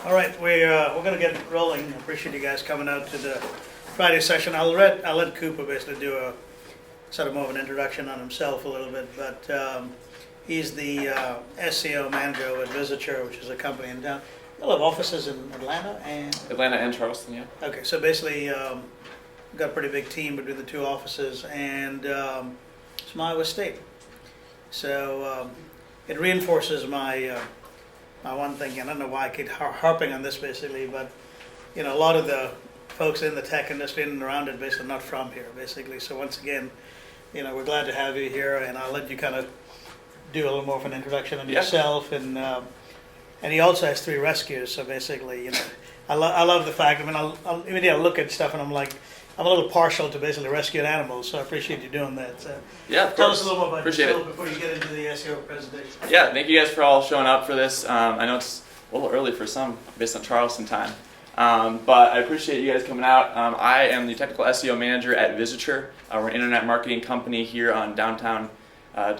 All right, we're going to get rolling. I appreciate you guys coming out to the Friday session. I'll let Cooper basically do a sort of more of an introduction on himself a little bit, but he's the SEO manager with Visitor, which is a company in town. You'll have offices in Atlanta and Charleston, yeah. Okay, so basically we've got a pretty big team between the two offices, and it's from Iowa State. So it reinforces my one thing, and I don't know why I keep harping on this basically, but a lot of the folks in the tech industry and around it basically not from here basically. So once again, we're glad to have you here, and I'll let you kind of do a little more of an introduction on yourself. And he also has 3 rescues, so basically, I love the fact. I mean, I'll look at stuff and I'm like, I'm a little partial to basically rescued animals, so I appreciate you doing that. So yeah, of tell course. us a little more about Appreciate yourself it. before you get into the SEO presentation. Yeah, thank you guys for all showing up for this. I know it's a little early for some based on Charleston time, but I appreciate you guys coming out. I am the technical SEO manager at Visitor. We're an internet marketing company here on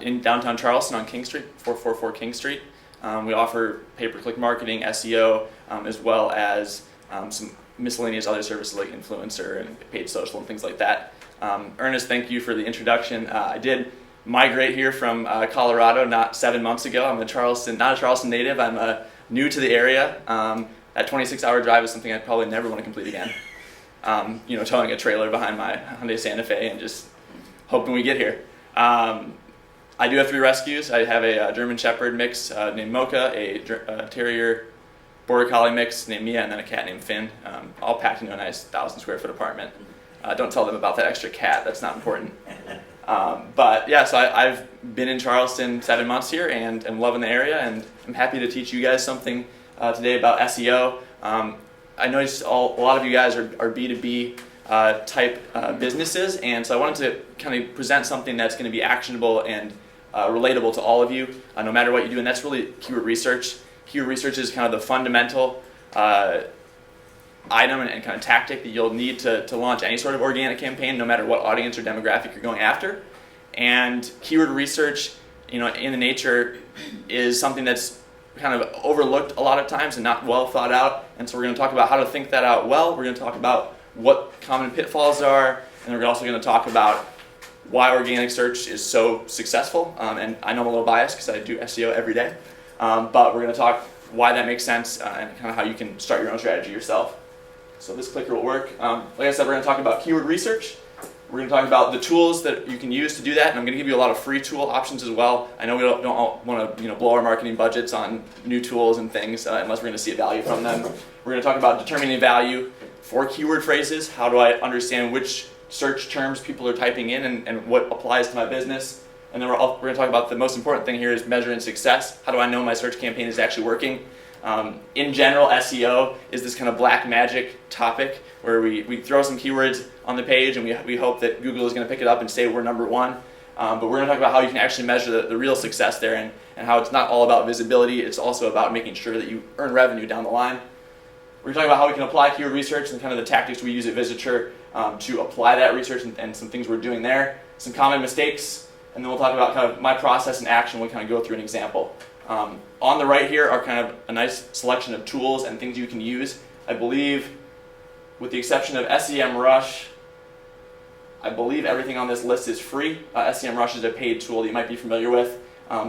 in downtown Charleston on King Street, 444 King Street. We offer pay-per-click marketing, SEO, as well as some miscellaneous other services like influencer and paid social and things like that. Ernest, thank you for the introduction. I did migrate here from Colorado not 7 months ago. I'm not a Charleston native. I'm new to the area. That 26-hour drive is something I'd probably never want to complete again. Towing a trailer behind my Hyundai Santa Fe and just hoping we get here. I do have 3 rescues. I have a German Shepherd mix named Mocha, a Terrier Border Collie mix named Mia, and then a cat named Finn, all packed into a nice 1,000-square-foot apartment. Don't tell them about that extra cat. That's not important. But yeah, so I've been in Charleston 7 months here and am loving the area, and I'm happy to teach you guys something today about SEO. I noticed a lot of you guys are B2B type businesses, and so I wanted to kind of present something that's going to be actionable and relatable to all of you, no matter what you do, and that's really keyword research. Keyword research is kind of the fundamental item and kind of tactic that you'll need to launch any sort of organic campaign, no matter what audience or demographic you're going after. And keyword research, in the nature, is something that's kind of overlooked a lot of times and not well thought out. And so we're going to talk about how to think that out well. We're going to talk about what common pitfalls are, and we're also going to talk about why organic search is so successful. And I know I'm a little biased because I do SEO every day. But we're going to talk why that makes sense and kind of how you can start your own strategy yourself. So this clicker will work. Like I said, we're going to talk about keyword research. We're going to talk about the tools that you can use to do that, and I'm going to give you a lot of free tool options as well. I know we don't all want to blow our marketing budgets on new tools and things unless we're going to see a value from them. We're going to talk about determining value for keyword phrases. How do I understand which search terms people are typing in and what applies to my business? And then we're going to talk about the most important thing here is measuring success. How do I know my search campaign is actually working? In general, SEO is this kind of black magic topic where we throw some keywords on the page and we hope that Google is going to pick it up and say we're number one. But we're going to talk about how you can actually measure the real success there and how it's not all about visibility. It's also about making sure that you earn revenue down the line. We're going to talk about how we can apply keyword research and kind of the tactics we use at Visitor to apply that research and some things we're doing there, some common mistakes, and then we'll talk about kind of my process and action. We'll kind of go through an example. On the right here are kind of a nice selection of tools and things you can use. I believe, with the exception of SEMrush, I believe everything on this list is free. SEMrush is a paid tool that you might be familiar with.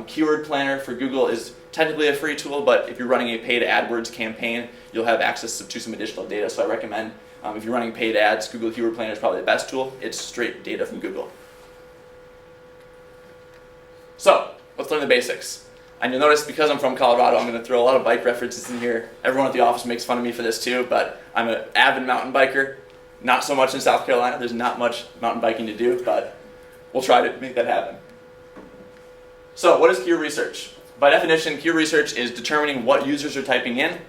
Keyword Planner for Google is technically a free tool, but if you're running a paid AdWords campaign, you'll have access to some additional data. So I recommend, if you're running paid ads, Google Keyword Planner is probably the best tool. It's straight data from Google. So let's learn the basics. And you'll notice because I'm from Colorado, I'm going to throw a lot of bike references in here. Everyone at the office makes fun of me for this too, but I'm an avid mountain biker. Not so much in South Carolina. There's not much mountain biking to do, but we'll try to make that happen. So what is keyword research? By definition, keyword research is determining what users are typing in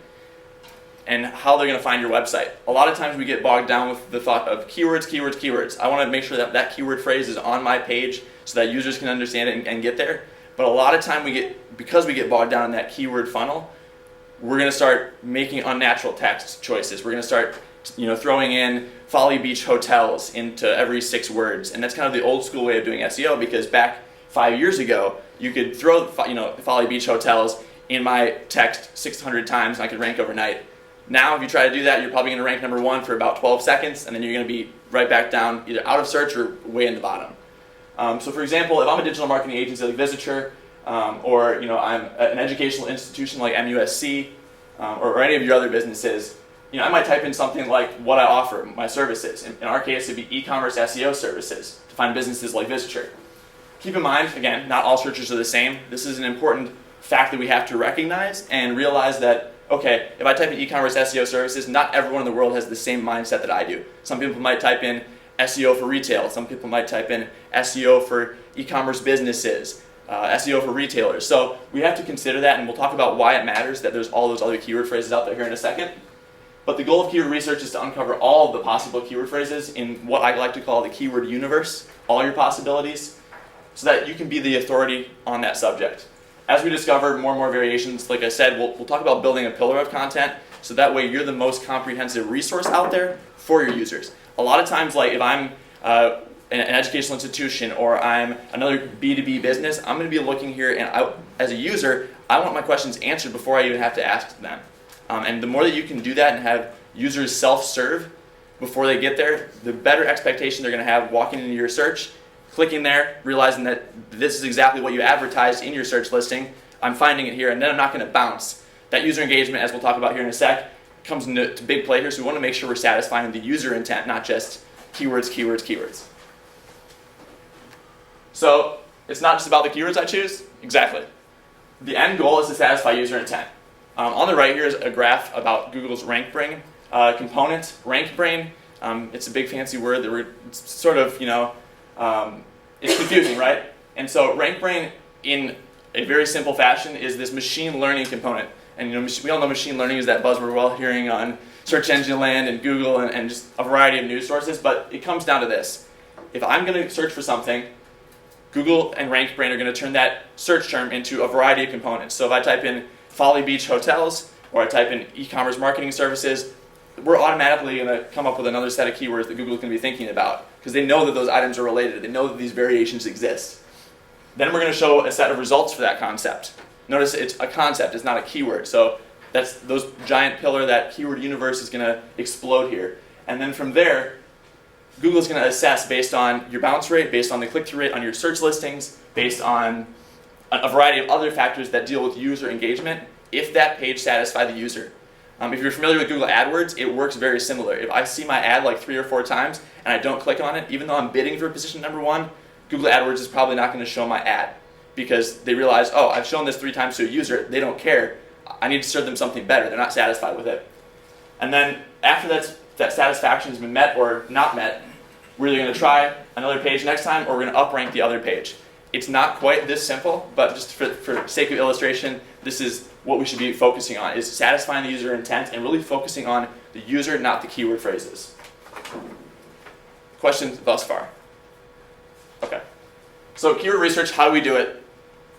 and how they're going to find your website. A lot of times we get bogged down with the thought of keywords, keywords, keywords. I want to make sure that that keyword phrase is on my page so that users can understand it and get there. But a lot of time because we get bogged down in that keyword funnel, we're going to start making unnatural text choices. We're going to start throwing in Folly Beach hotels into every 6 words. And that's kind of the old school way of doing SEO, because back 5 years ago, you could throw Folly Beach hotels in my text 600 times and I could rank overnight. Now, if you try to do that, you're probably going to rank number 1 for about 12 seconds, and then you're going to be right back down, either out of search or way in the bottom. So for example, if I'm a digital marketing agency like Visiture, or I'm an educational institution like MUSC, or any of your other businesses, I might type in something like what I offer, my services. In our case, it'd be e-commerce SEO services to find businesses like Visiture. Keep in mind, again, not all searches are the same. This is an important fact that we have to recognize and realize that, okay, if I type in e-commerce SEO services, not everyone in the world has the same mindset that I do. Some people might type in SEO for retail. Some people might type in SEO for e-commerce businesses, SEO for retailers. So we have to consider that, and we'll talk about why it matters that there's all those other keyword phrases out there here in a second. But the goal of keyword research is to uncover all of the possible keyword phrases in what I like to call the keyword universe, all your possibilities, so that you can be the authority on that subject. As we discover more and more variations, like I said, we'll talk about building a pillar of content, so that way you're the most comprehensive resource out there for your users. A lot of times, like if I'm an educational institution or I'm another B2B business, I'm going to be looking here, and as a user, I want my questions answered before I even have to ask them. And the more that you can do that and have users self-serve before they get there, the better expectation they're going to have walking into your search, clicking there, realizing that this is exactly what you advertised in your search listing. I'm finding it here, and then I'm not going to bounce. That user engagement, as we'll talk about here in a sec, comes into big play here, so we want to make sure we're satisfying the user intent, not just keywords, keywords, keywords. So it's not just about the keywords I choose. Exactly. The end goal is to satisfy user intent. On the right here is a graph about Google's RankBrain component. RankBrain, it's a big fancy word that it's sort of, it's confusing, right? And so RankBrain, in a very simple fashion, is this machine learning component. And we all know machine learning is that buzzword we're all hearing on search engine land and Google and just a variety of news sources, but it comes down to this. If I'm going to search for something, Google and RankBrain are going to turn that search term into a variety of components. So if I type in Folly Beach Hotels, or I type in e-commerce marketing services, we're automatically going to come up with another set of keywords that Google's going to be thinking about, because they know that those items are related. They know that these variations exist. Then we're going to show a set of results for that concept. Notice it's a concept, it's not a keyword. So that's those giant pillar, that keyword universe is going to explode here. And then from there, Google's going to assess based on your bounce rate, based on the click-through rate on your search listings, based on a variety of other factors that deal with user engagement, if that page satisfies the user. If you're familiar with Google AdWords, it works very similar. If I see my ad like 3 or 4 times and I don't click on it, even though I'm bidding for position number 1, Google AdWords is probably not going to show my ad, because they realize, oh, I've shown this 3 times to a user, they don't care. I need to serve them something better. They're not satisfied with it. And then after that satisfaction has been met or not met, we're either going to try another page next time, or we're going to uprank the other page. It's not quite this simple, but just for sake of illustration, this is what we should be focusing on, is satisfying the user intent and really focusing on the user, not the keyword phrases. Questions thus far? Okay. So keyword research, how do we do it?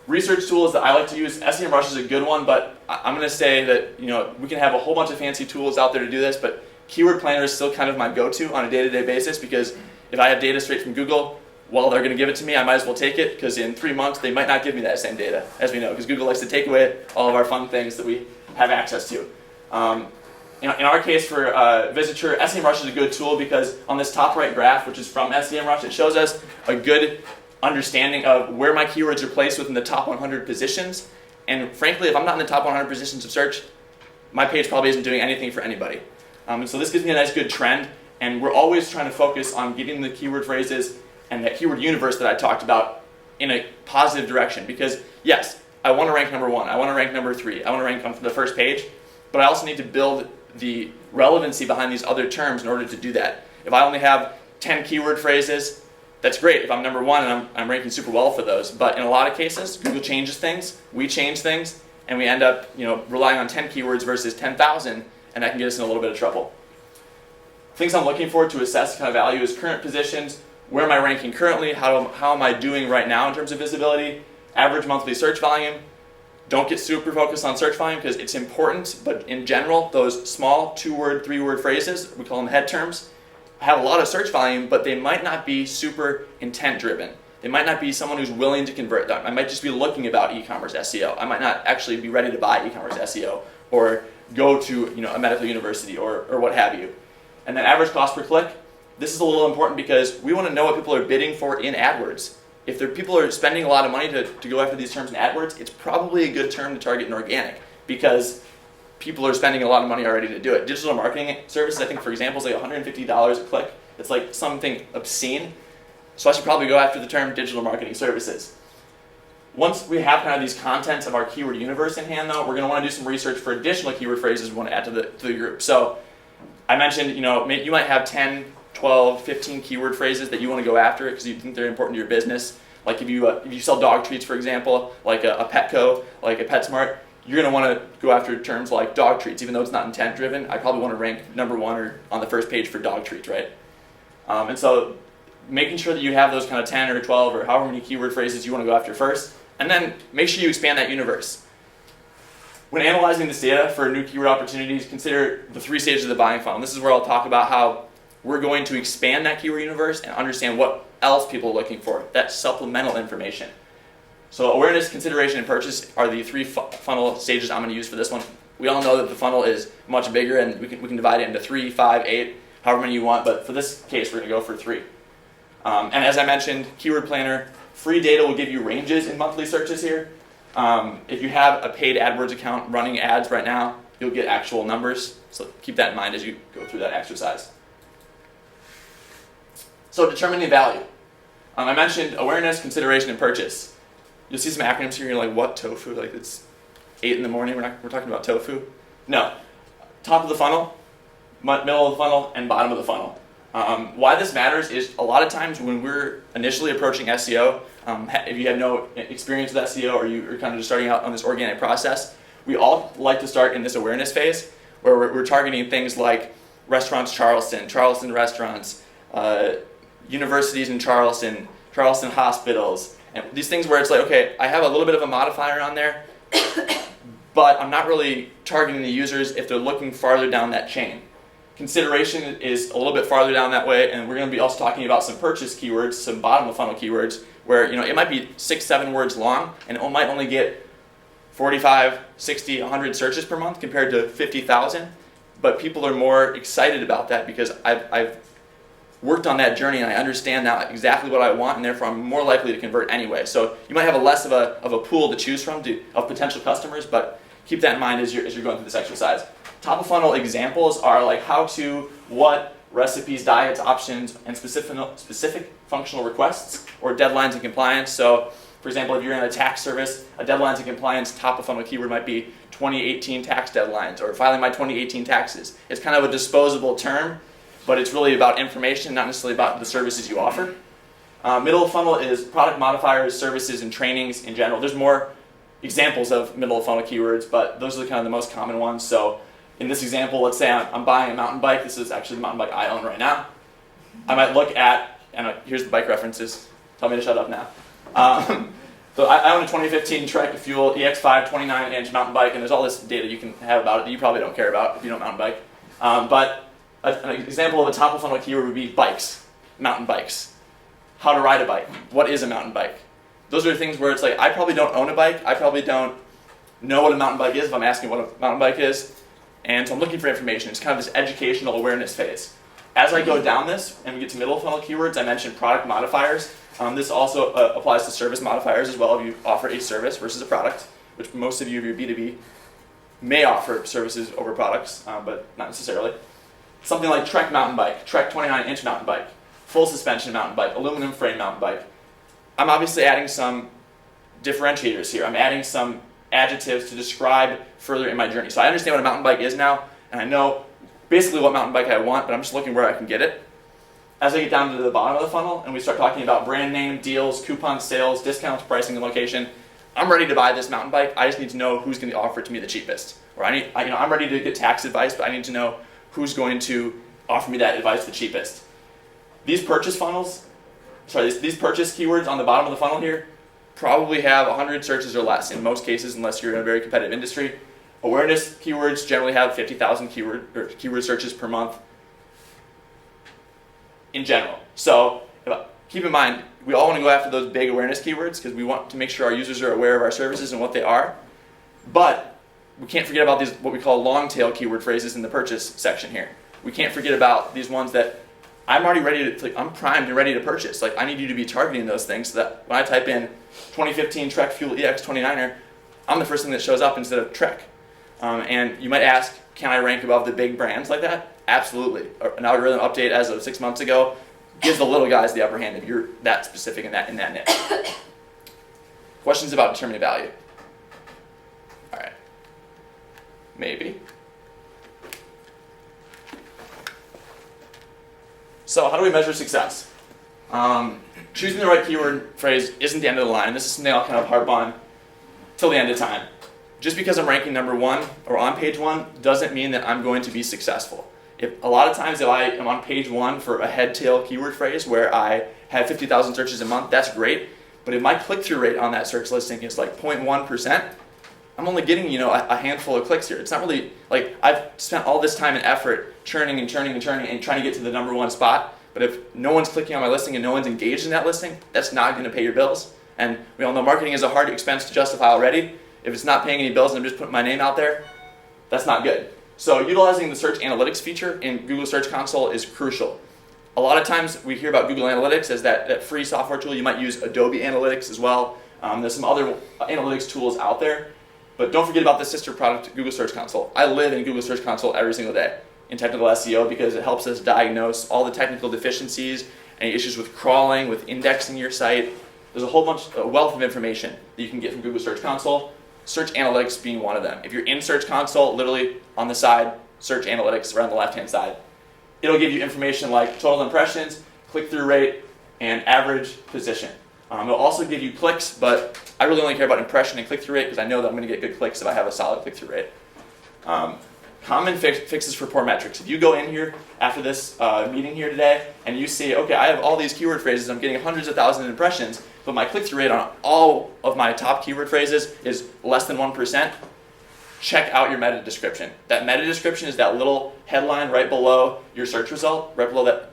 Research tools that I like to use, SEMrush is a good one, but I'm going to say that we can have a whole bunch of fancy tools out there to do this, but Keyword Planner is still kind of my go-to on a day-to-day basis, because if I have data straight from Google, well, they're going to give it to me, I might as well take it, because in 3 months they might not give me that same data, as we know, because Google likes to take away all of our fun things that we have access to. In our case for Visiture, SEMrush is a good tool because on this top right graph, which is from SEMrush, it shows us a good understanding of where my keywords are placed within the top 100 positions. And frankly, if I'm not in the top 100 positions of search, my page probably isn't doing anything for anybody. And so this gives me a nice good trend, and we're always trying to focus on getting the keyword phrases and that keyword universe that I talked about in a positive direction. Because yes, I want to rank number 1, I want to rank number 3, I want to rank on the first page, but I also need to build the relevancy behind these other terms in order to do that. If I only have 10 keyword phrases, that's great if I'm number 1 and I'm ranking super well for those. But in a lot of cases, Google changes things, we change things, and we end up relying on 10 keywords versus 10,000, and that can get us in a little bit of trouble. Things I'm looking for to assess kind of value is current positions, where am I ranking currently, how am I doing right now in terms of visibility, average monthly search volume. Don't get super focused on search volume because it's important, but in general, those small 2-word, 3-word phrases, we call them head terms, have a lot of search volume, but they might not be super intent driven. They might not be someone who's willing to convert them. I might just be looking about e-commerce SEO. I might not actually be ready to buy e-commerce SEO or go to a medical university or what have you. And then average cost per click. This is a little important because we want to know what people are bidding for in AdWords. If people are spending a lot of money to go after these terms in AdWords, it's probably a good term to target in organic because people are spending a lot of money already to do it. Digital marketing services, I think, for example, is like $150 a click. It's like something obscene. So I should probably go after the term digital marketing services. Once we have kind of these contents of our keyword universe in hand, though, we're going to want to do some research for additional keyword phrases we want to add to the group. So I mentioned, you might have 10, 12, 15 keyword phrases that you want to go after because you think they're important to your business. Like if you sell dog treats, for example, like a Petco, like a PetSmart, you're going to want to go after terms like dog treats. Even though it's not intent driven, I probably want to rank number 1 or on the first page for dog treats, right? And so making sure that you have those kind of 10 or 12 or however many keyword phrases you want to go after first, and then make sure you expand that universe. When analyzing this data for new keyword opportunities, consider the 3 stages of the buying funnel. This is where I'll talk about how we're going to expand that keyword universe and understand what else people are looking for, that supplemental information. So awareness, consideration, and purchase are the 3 funnel stages I'm going to use for this one. We all know that the funnel is much bigger and we can divide it into 3, 5, 8, however many you want, but for this case we're going to go for 3. And as I mentioned, Keyword Planner, free data will give you ranges in monthly searches here. If you have a paid AdWords account running ads right now, you'll get actual numbers, so keep that in mind as you go through that exercise. So determining value. I mentioned awareness, consideration, and purchase. You'll see some acronyms here, you're like, what, tofu? Like it's 8 in the morning, we're talking about tofu? No. Top of the funnel, middle of the funnel, and bottom of the funnel. Why this matters is a lot of times when we're initially approaching SEO, if you have no experience with SEO or you're kind of just starting out on this organic process, we all like to start in this awareness phase where we're targeting things like Restaurants Charleston restaurants, universities in Charleston hospitals, and these things where it's like, okay, I have a little bit of a modifier on there, but I'm not really targeting the users if they're looking farther down that chain. Consideration is a little bit farther down that way, and we're going to be also talking about some purchase keywords, some bottom of funnel keywords, where it might be 6, 7 words long, and it might only get 45, 60, 100 searches per month compared to 50,000. But people are more excited about that because I've worked on that journey and I understand now exactly what I want, and therefore I'm more likely to convert anyway. So you might have less of a pool to choose from of potential customers, but keep that in mind as you're going through this exercise. Top of funnel examples are like how to, what, recipes, diets, options, and specific functional requests or deadlines and compliance. So for example, if you're in a tax service, a deadlines and compliance top of funnel keyword might be 2018 tax deadlines or filing my 2018 taxes. It's kind of a disposable term, but it's really about information, not necessarily about the services you offer. Middle of funnel is product modifiers, services, and trainings in general. There's more examples of middle of funnel keywords, but those are kind of the most common ones. So in this example, let's say I'm buying a mountain bike. This is actually the mountain bike I own right now. I might look at, and here's the bike references. Tell me to shut up now. So I own a 2015 Trek Fuel EX5 29-inch mountain bike, and there's all this data you can have about it that you probably don't care about if you don't mountain bike. But an example of a top of funnel keyword would be bikes, mountain bikes. How to ride a bike. What is a mountain bike? Those are things where it's like, I probably don't own a bike. I probably don't know what a mountain bike is if I'm asking what a mountain bike is. And so I'm looking for information. It's kind of this educational awareness phase. As I go down this and we get to middle funnel keywords, I mentioned product modifiers. This also applies to service modifiers as well if you offer a service versus a product, which most of you, if you're B2B, may offer services over products, but not necessarily. Something like Trek mountain bike, Trek 29-inch mountain bike, full suspension mountain bike, aluminum frame mountain bike. I'm obviously adding some differentiators here. I'm adding some adjectives to describe further in my journey. So I understand what a mountain bike is now, and I know basically what mountain bike I want, but I'm just looking where I can get it. As I get down to the bottom of the funnel and we start talking about brand name, deals, coupon sales, discounts, pricing, and location, I'm ready to buy this mountain bike. I just need to know who's going to offer it to me the cheapest. Or I'm ready to get tax advice, but I need to know who's going to offer me that advice the cheapest. These purchase keywords on the bottom of the funnel here probably have 100 searches or less in most cases, unless you're in a very competitive industry. Awareness keywords generally have 50,000 keyword searches per month in general. So keep in mind, we all want to go after those big awareness keywords because we want to make sure our users are aware of our services and what they are. But we can't forget about these what we call long tail keyword phrases in the purchase section here. We can't forget about these ones that I'm already ready to, like, I'm primed and ready to purchase. Like, I need you to be targeting those things so that when I type in 2015 Trek Fuel EX 29er, I'm the first thing that shows up instead of Trek. And you might ask, can I rank above the big brands like that? Absolutely. An algorithm update as of 6 months ago gives the little guys the upper hand if you're that specific in that niche. Questions about determining value? All right. Maybe. So how do we measure success? Choosing the right keyword phrase isn't the end of the line. This is something I'll kind of harp on till the end of time. Just because I'm ranking number 1 or on page 1 doesn't mean that I'm going to be successful. A lot of times if I am on page 1 for a head-tail keyword phrase where I have 50,000 searches a month, that's great. But if my click-through rate on that search listing is like 0.1%, I'm only getting, a handful of clicks here. It's not really, like, I've spent all this time and effort churning and trying to get to the number 1 spot. But if no one's clicking on my listing and no one's engaged in that listing, that's not going to pay your bills. And we all know marketing is a hard expense to justify already. If it's not paying any bills and I'm just putting my name out there, that's not good. So utilizing the search analytics feature in Google Search Console is crucial. A lot of times we hear about Google Analytics as that free software tool. You might use Adobe Analytics as well. There's some other analytics tools out there. But don't forget about the sister product, Google Search Console. I live in Google Search Console every single day in technical SEO because it helps us diagnose all the technical deficiencies, any issues with crawling, with indexing your site. There's a wealth of information that you can get from Google Search Console, Search Analytics being one of them. If you're in Search Console, literally on the side, Search Analytics right on the left-hand side. It'll give you information like total impressions, click-through rate, and average position. It'll also give you clicks, but I really only care about impression and click-through rate because I know that I'm going to get good clicks if I have a solid click-through rate. Common fixes for poor metrics. If you go in here after this meeting here today and you see, okay, I have all these keyword phrases, I'm getting hundreds of thousands of impressions, but my click-through rate on all of my top keyword phrases is less than 1%, check out your meta description. That meta description is that little headline right below your search result, that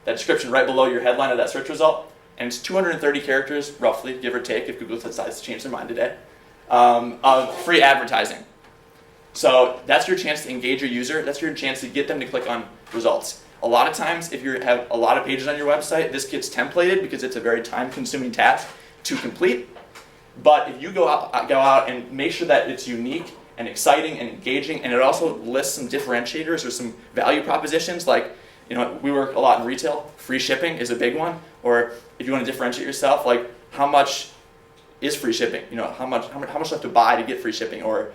description right below your headline of that search result, and it's 230 characters, roughly, give or take, if Google decides to change their mind today, of free advertising. So that's your chance to engage your user. That's your chance to get them to click on results. A lot of times, if you have a lot of pages on your website, this gets templated because it's a very time-consuming task to complete. But if you go out and make sure that it's unique and exciting and engaging, and it also lists some differentiators or some value propositions, like, we work a lot in retail. Free shipping is a big one. Or if you want to differentiate yourself, like, how much is free shipping? How much do I have to buy to get free shipping? Or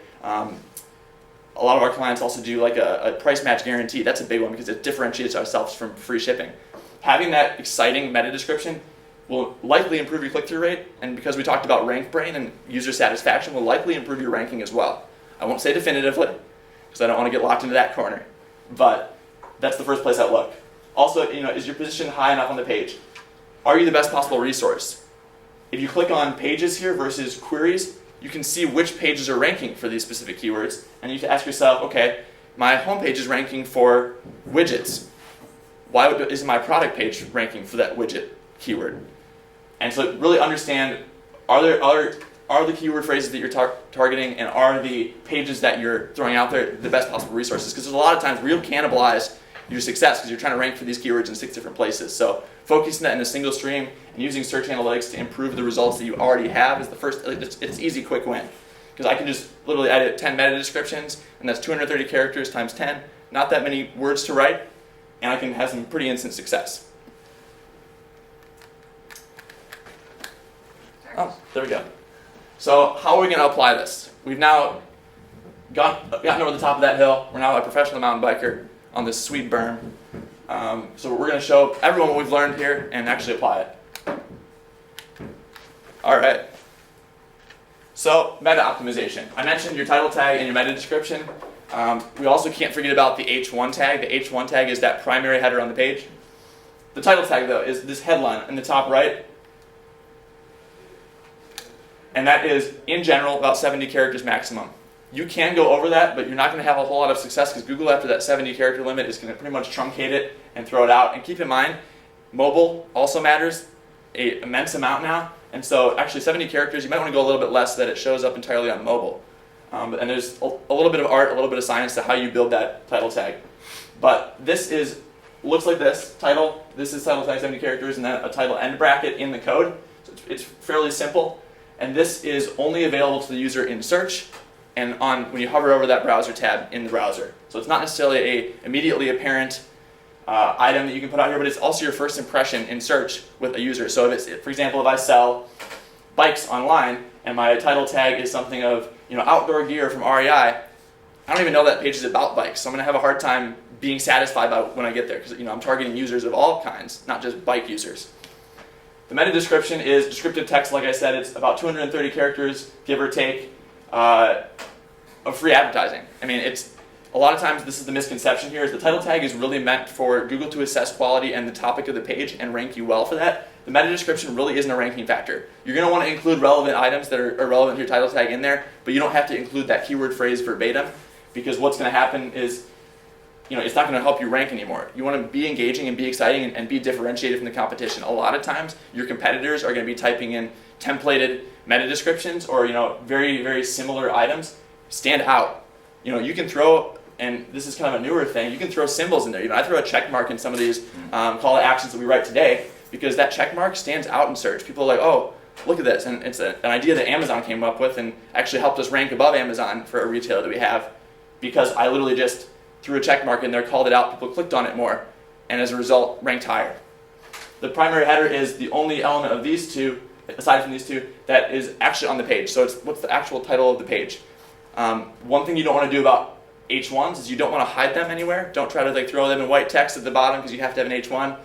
a lot of our clients also do like a price match guarantee. That's a big one because it differentiates ourselves from free shipping. Having that exciting meta description will likely improve your click-through rate, and because we talked about rank brain and user satisfaction, will likely improve your ranking as well. I won't say definitively because I don't want to get locked into that corner, but that's the first place I look. Also, is your position high enough on the page? Are you the best possible resource? If you click on pages here versus queries, you can see which pages are ranking for these specific keywords, and you have to ask yourself, okay, my homepage is ranking for widgets. Why isn't my product page ranking for that widget keyword? And so really understand, are the keyword phrases that you're targeting and are the pages that you're throwing out there the best possible resources? Because there's a lot of times where you'll cannibalize your success because you're trying to rank for these keywords in 6 different places. So focusing that in a single stream and using search analytics to improve the results that you already have is the first, it's easy, quick win. Because I can just literally add 10 meta descriptions, and that's 230 characters times 10, not that many words to write, and I can have some pretty instant success. Oh, there we go. So how are we going to apply this? We've now gotten over the top of that hill. We're now a professional mountain biker on this sweet berm. So we're going to show everyone what we've learned here and actually apply it. All right. So meta optimization. I mentioned your title tag and your meta description. We also can't forget about the H1 tag. The H1 tag is that primary header on the page. The title tag, though, is this headline in the top right. And that is, in general, about 70 characters maximum. You can go over that, but you're not going to have a whole lot of success because Google, after that 70 character limit, is going to pretty much truncate it and throw it out. And keep in mind, mobile also matters an immense amount now. And so actually 70 characters, you might want to go a little bit less so that it shows up entirely on mobile. And there's a little bit of art, a little bit of science to how you build that title tag. But this looks like this, title. This is title tag 70 characters and then a title end bracket in the code. So it's fairly simple. And this is only available to the user in search and when you hover over that browser tab in the browser. So it's not necessarily a immediately apparent item that you can put out here, but it's also your first impression in search with a user. So for example, if I sell bikes online and my title tag is something of outdoor gear from REI, I don't even know that page is about bikes. So I'm going to have a hard time being satisfied by when I get there because I'm targeting users of all kinds, not just bike users. The meta description is descriptive text. Like I said, it's about 230 characters, give or take, of free advertising. I mean, a lot of times this is the misconception here, is the title tag is really meant for Google to assess quality and the topic of the page and rank you well for that. The meta description really isn't a ranking factor. You're going to want to include relevant items that are relevant to your title tag in there, but you don't have to include that keyword phrase verbatim, because what's going to happen is it's not going to help you rank anymore. You want to be engaging and be exciting and be differentiated from the competition. A lot of times your competitors are going to be typing in templated meta descriptions or very, very similar items. Stand out. You can throw, and this is kind of a newer thing, you can throw symbols in there. I throw a check mark in some of these call to actions that we write today because that check mark stands out in search. People are like, oh, look at this. And it's an idea that Amazon came up with and actually helped us rank above Amazon for a retailer that we have, because I literally just threw a check mark in there, called it out, people clicked on it more, and as a result, ranked higher. The primary header is the only element of these two, aside from these two, that is actually on the page. So it's what's the actual title of the page. One thing you don't want to do about H1s is you don't want to hide them anywhere. Don't try to throw them in white text at the bottom because you have to have an H1.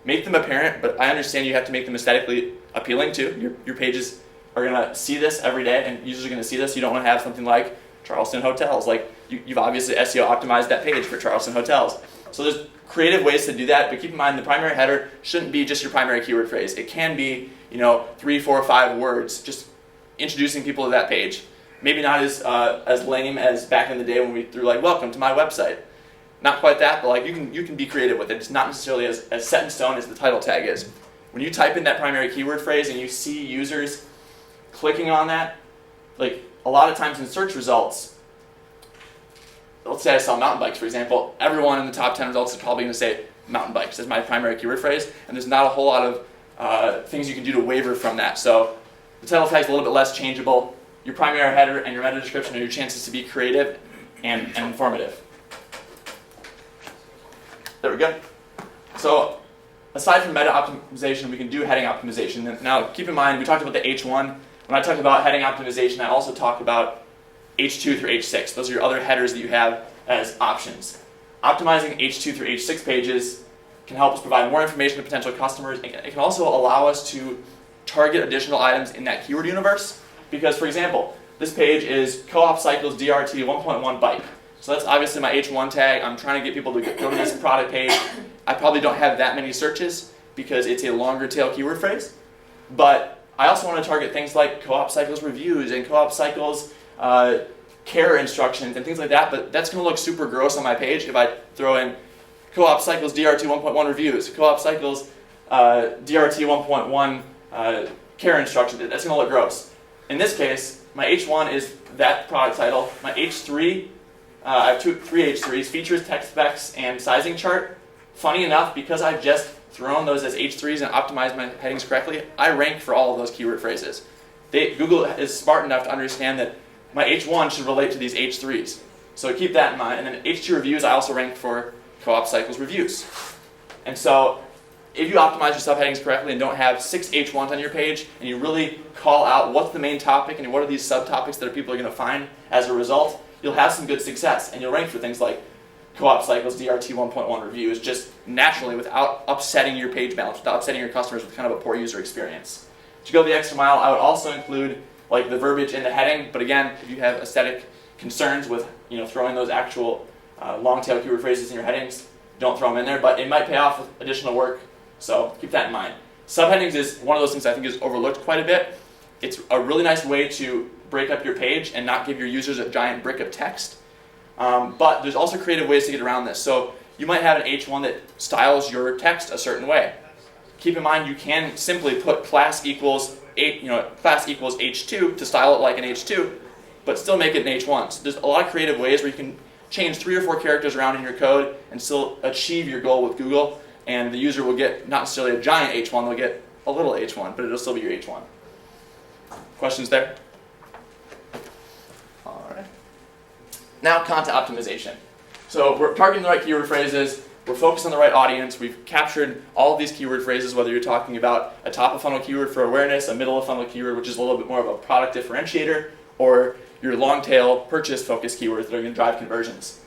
Make them apparent, but I understand you have to make them aesthetically appealing too. Your pages are going to see this every day, and users are going to see this. You don't want to have something like Charleston Hotels. You've obviously SEO optimized that page for Charleston Hotels. So there's creative ways to do that, but keep in mind the primary header shouldn't be just your primary keyword phrase. It can be 3, 4, 5 words, just introducing people to that page. Maybe not as lame as back in the day when we threw welcome to my website. Not quite that, but you can be creative with it. It's not necessarily as set in stone as the title tag is. When you type in that primary keyword phrase and you see users clicking on that, a lot of times in search results, let's say I sell mountain bikes, for example, everyone in the top 10 results is probably going to say mountain bikes as my primary keyword phrase, and there's not a whole lot of things you can do to waver from that. So the title tag is a little bit less changeable. Your primary header and your meta description are your chances to be creative and informative. There we go. So aside from meta optimization, we can do heading optimization. Now keep in mind, we talked about the H1. When I talked about heading optimization, I also talked about H2 through H6. Those are your other headers that you have as options. Optimizing H2 through H6 pages can help us provide more information to potential customers. It can also allow us to target additional items in that keyword universe. Because, for example, this page is Co-op Cycles DRT 1.1 bike. So that's obviously my H1 tag. I'm trying to get people to go to this product page. I probably don't have that many searches because it's a longer tail keyword phrase. But I also want to target things like Co-op Cycles reviews and Co-op Cycles care instructions and things like that. But that's going to look super gross on my page if I throw in Co-op Cycles DRT 1.1 reviews, Co-op Cycles DRT 1.1 care instructions. That's going to look gross. In this case, my H1 is that product title. My H3, I have three H3s, features, text specs, and sizing chart. Funny enough, because I've just thrown those as H3s and optimized my headings correctly, I rank for all of those keyword phrases. Google is smart enough to understand that my H1 should relate to these H3s. So keep that in mind. And then H2 reviews, I also rank for Co-op Cycles reviews. And so if you optimize your subheadings correctly and don't have 6 H1s on your page, and you really call out what's the main topic and what are these subtopics that people are going to find as a result, you'll have some good success. And you'll rank for things like Co-op Cycles DRT 1.1 reviews just naturally without upsetting your page balance, without upsetting your customers with kind of a poor user experience. To go the extra mile, I would also include the verbiage in the heading, but again, if you have aesthetic concerns with throwing those actual long tail keyword phrases in your headings, don't throw them in there, but it might pay off with additional work. So keep that in mind. Subheadings is one of those things I think is overlooked quite a bit. It's a really nice way to break up your page and not give your users a giant brick of text. But there's also creative ways to get around this. So you might have an H1 that styles your text a certain way. Keep in mind you can simply put class equals H2 to style it like an H2, but still make it an H1. So there's a lot of creative ways where you can change 3 or 4 characters around in your code and still achieve your goal with Google, and the user will get not necessarily a giant H1, they'll get a little H1, but it'll still be your H1. Questions there? All right. Now content optimization. So we're targeting the right keyword phrases, we're focused on the right audience, we've captured all of these keyword phrases, whether you're talking about a top of funnel keyword for awareness, a middle of funnel keyword which is a little bit more of a product differentiator, or your long tail purchase focused keywords that are going to drive conversions.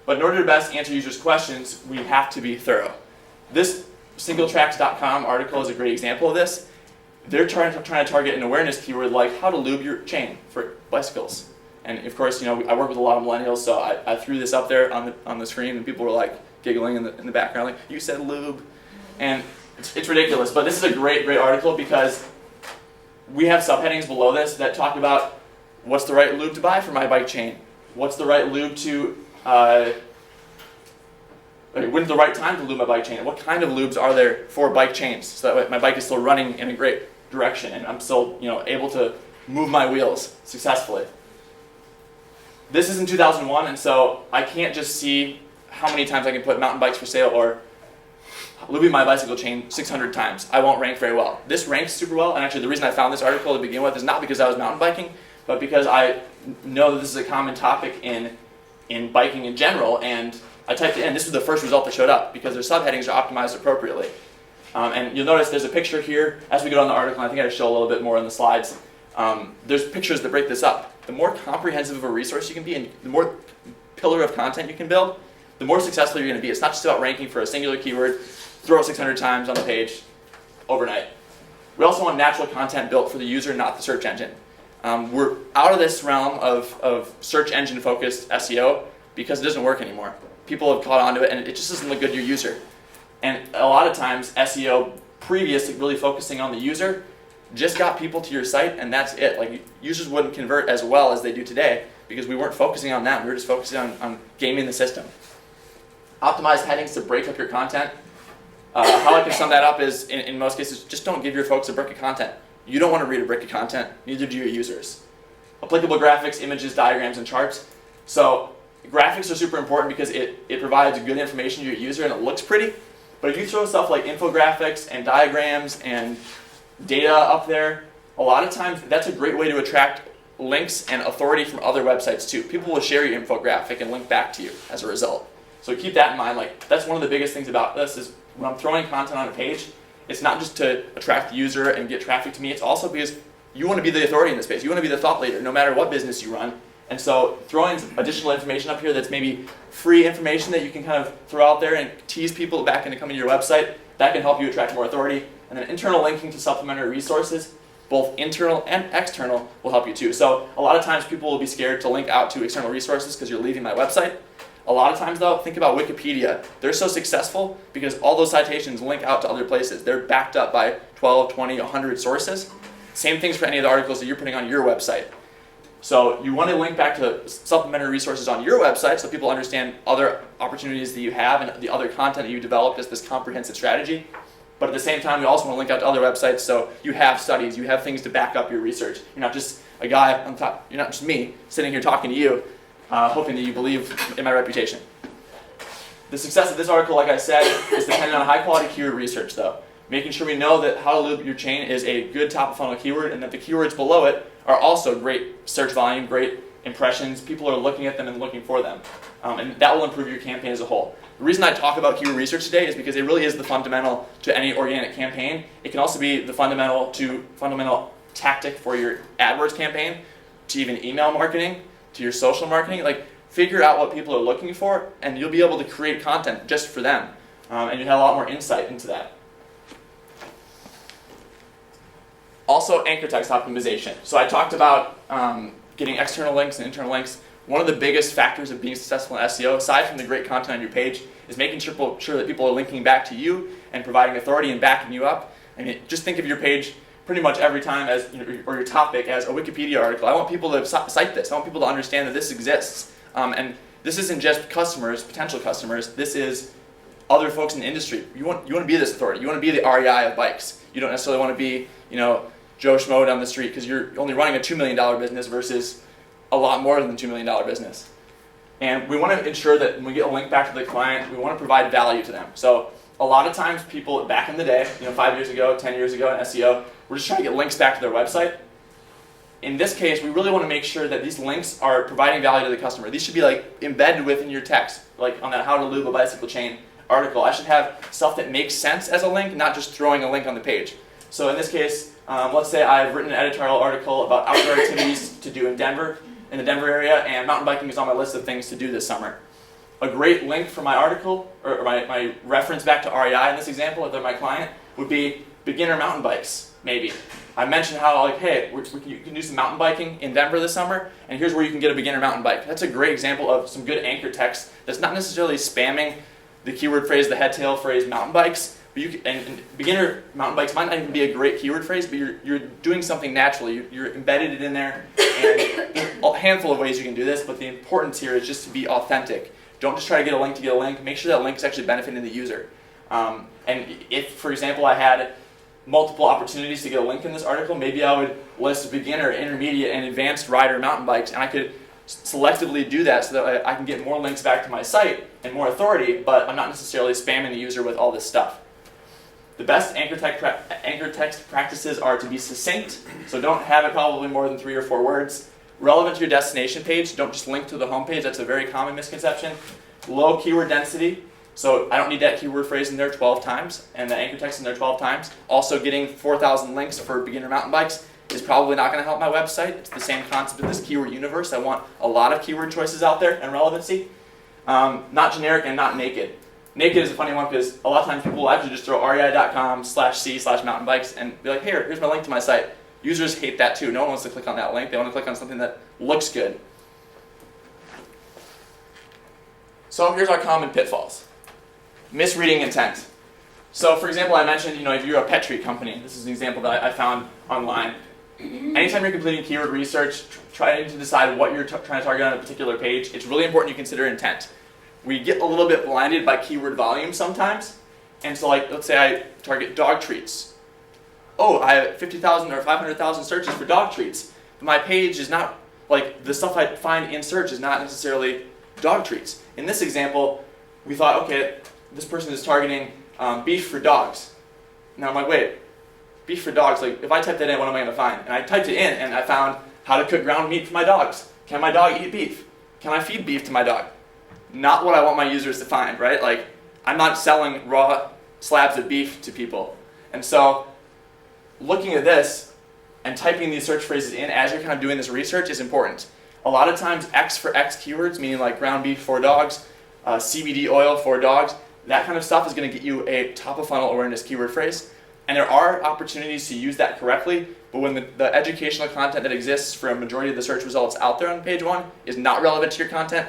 But in order to best answer users' questions, we have to be thorough. This singletracks.com article is a great example of this. They're trying to target an awareness keyword like how to lube your chain for bicycles. And of course, I work with a lot of millennials, so I threw this up there on the screen, and people were like giggling in the background, like, you said lube. And it's ridiculous, but this is a great article because we have subheadings below this that talk about what's the right lube to buy for my bike chain? What's the right lube to, when's the right time to lube my bike chain? What kind of lubes are there for bike chains so that way my bike is still running in a great direction and I'm still able to move my wheels successfully. This is in 2001, and so I can't just see how many times I can put mountain bikes for sale or lubing my bicycle chain 600 times. I won't rank very well. This ranks super well, and actually the reason I found this article to begin with is not because I was mountain biking, but because I know that this is a common topic in biking in general, and I typed it in. This was the first result that showed up because their subheadings are optimized appropriately. And you'll notice there's a picture here as we go down the article, and I think I show a little bit more in the slides. There's pictures that break this up. The more comprehensive of a resource you can be and the more pillar of content you can build, the more successful you're going to be. It's not just about ranking for a singular keyword, throw it 600 times on the page overnight. We also want natural content built for the user, not the search engine. We're out of this realm of search engine focused SEO because it doesn't work anymore. People have caught on to it and it just doesn't look good to your user. And a lot of times SEO previous to really focusing on the user just got people to your site and that's it. Like, users wouldn't convert as well as they do today because we weren't focusing on that. We were just focusing on gaming the system. Optimized headings to break up your content. How I can sum that up is, in most cases, just don't give your folks a brick of content. You don't want to read a brick of content, neither do your users. Applicable graphics, images, diagrams, and charts. So graphics are super important because it provides good information to your user and it looks pretty. But if you throw stuff like infographics and diagrams and data up there, a lot of times that's a great way to attract links and authority from other websites too. People will share your infographic and link back to you as a result. So keep that in mind. Like, that's one of the biggest things about this is when I'm throwing content on a page, it's not just to attract the user and get traffic to me, it's also because you want to be the authority in the space. You want to be the thought leader no matter what business you run. And so throwing additional information up here that's maybe free information that you can kind of throw out there and tease people back into coming to your website, that can help you attract more authority. And then internal linking to supplementary resources, both internal and external, will help you too. So a lot of times people will be scared to link out to external resources because you're leaving my website. A lot of times though, think about Wikipedia. They're so successful because all those citations link out to other places. They're backed up by 12, 20, 100 sources. Same things for any of the articles that you're putting on your website. So you want to link back to supplementary resources on your website so people understand other opportunities that you have and the other content that you developed as this comprehensive strategy. But at the same time, we also want to link out to other websites so you have studies, you have things to back up your research. You're not just a guy on top, you're not just me sitting here talking to you, hoping that you believe in my reputation. The success of this article, like I said, is dependent on high quality keyword research though. Making sure we know that how to lube your chain is a good top of funnel keyword and that the keywords below it are also great search volume, great impressions. People are looking at them and looking for them. And that will improve your campaign as a whole. The reason I talk about keyword research today is because it really is the fundamental to any organic campaign. It can also be the fundamental tactic for your AdWords campaign, to even email marketing, to your social marketing. Like, figure out what people are looking for and you'll be able to create content just for them. And you have a lot more insight into that. Also, anchor text optimization. So I talked about getting external links and internal links. One of the biggest factors of being successful in SEO, aside from the great content on your page, is making sure that people are linking back to you and providing authority and backing you up. I mean, just think of your page pretty much every time as, or your topic as a Wikipedia article. I want people to cite this. I want people to understand that this exists. And this isn't just customers, potential customers. This is other folks in the industry. You want to be this authority. You want to be the REI of bikes. You don't necessarily want to be, Joe Schmo down the street because you're only running a $2 million business versus a lot more than the $2 million business. And we want to ensure that when we get a link back to the client, we want to provide value to them. So a lot of times people back in the day, 5 years ago, 10 years ago in SEO, we're just trying to get links back to their website. In this case, we really want to make sure that these links are providing value to the customer. These should be like embedded within your text, like on that how to lube a bicycle chain article. I should have stuff that makes sense as a link, not just throwing a link on the page. So in this case, let's say I've written an editorial article about outdoor activities to do in Denver, in the Denver area, and mountain biking is on my list of things to do this summer. A great link for my article, or my reference back to REI in this example, if they're my client, would be beginner mountain bikes, maybe. I mentioned how, like, hey, you can do some mountain biking in Denver this summer, and here's where you can get a beginner mountain bike. That's a great example of some good anchor text that's not necessarily spamming the keyword phrase, the head tail phrase, mountain bikes. But and beginner mountain bikes might not even be a great keyword phrase, but you're doing something naturally. You're embedded it in there, and there's a handful of ways you can do this, but the importance here is just to be authentic. Don't just try to get a link to get a link. Make sure that link is actually benefiting the user. And if, for example, I had multiple opportunities to get a link in this article, maybe I would list beginner, intermediate, and advanced rider mountain bikes, and I could selectively do that so that I can get more links back to my site and more authority, but I'm not necessarily spamming the user with all this stuff. The best anchor text practices are to be succinct, so don't have it probably more than 3 or 4 words. Relevant to your destination page, don't just link to the home page, that's a very common misconception. Low keyword density, so I don't need that keyword phrase in there 12 times, and the anchor text in there 12 times. Also getting 4,000 links for beginner mountain bikes is probably not going to help my website. It's the same concept of this keyword universe. I want a lot of keyword choices out there and relevancy. Not generic and not naked. Naked is a funny one because a lot of times people will actually just throw rei.com/c/mountain bikes and be like, hey, here's my link to my site. Users hate that too. No one wants to click on that link. They want to click on something that looks good. So here's our common pitfalls. Misreading intent. So for example, I mentioned, if you're a pet treat company, this is an example that I found online. Anytime you're completing keyword research, trying to decide what you're trying to target on a particular page, it's really important you consider intent. We get a little bit blinded by keyword volume sometimes. And so let's say I target dog treats. Oh, I have 50,000 or 500,000 searches for dog treats. But my page is not, the stuff I find in search is not necessarily dog treats. In this example, we thought, okay, this person is targeting beef for dogs. Now I'm like, wait, beef for dogs, if I type that in, what am I going to find? And I typed it in, and I found how to cook ground meat for my dogs. Can my dog eat beef? Can I feed beef to my dog? Not what I want my users to find, right? I'm not selling raw slabs of beef to people. And so looking at this and typing these search phrases in as you're kind of doing this research is important. A lot of times X for X keywords, meaning like ground beef for dogs, CBD oil for dogs, that kind of stuff is going to get you a top of funnel awareness keyword phrase. And there are opportunities to use that correctly, but when the educational content that exists for a majority of the search results out there on page 1 is not relevant to your content,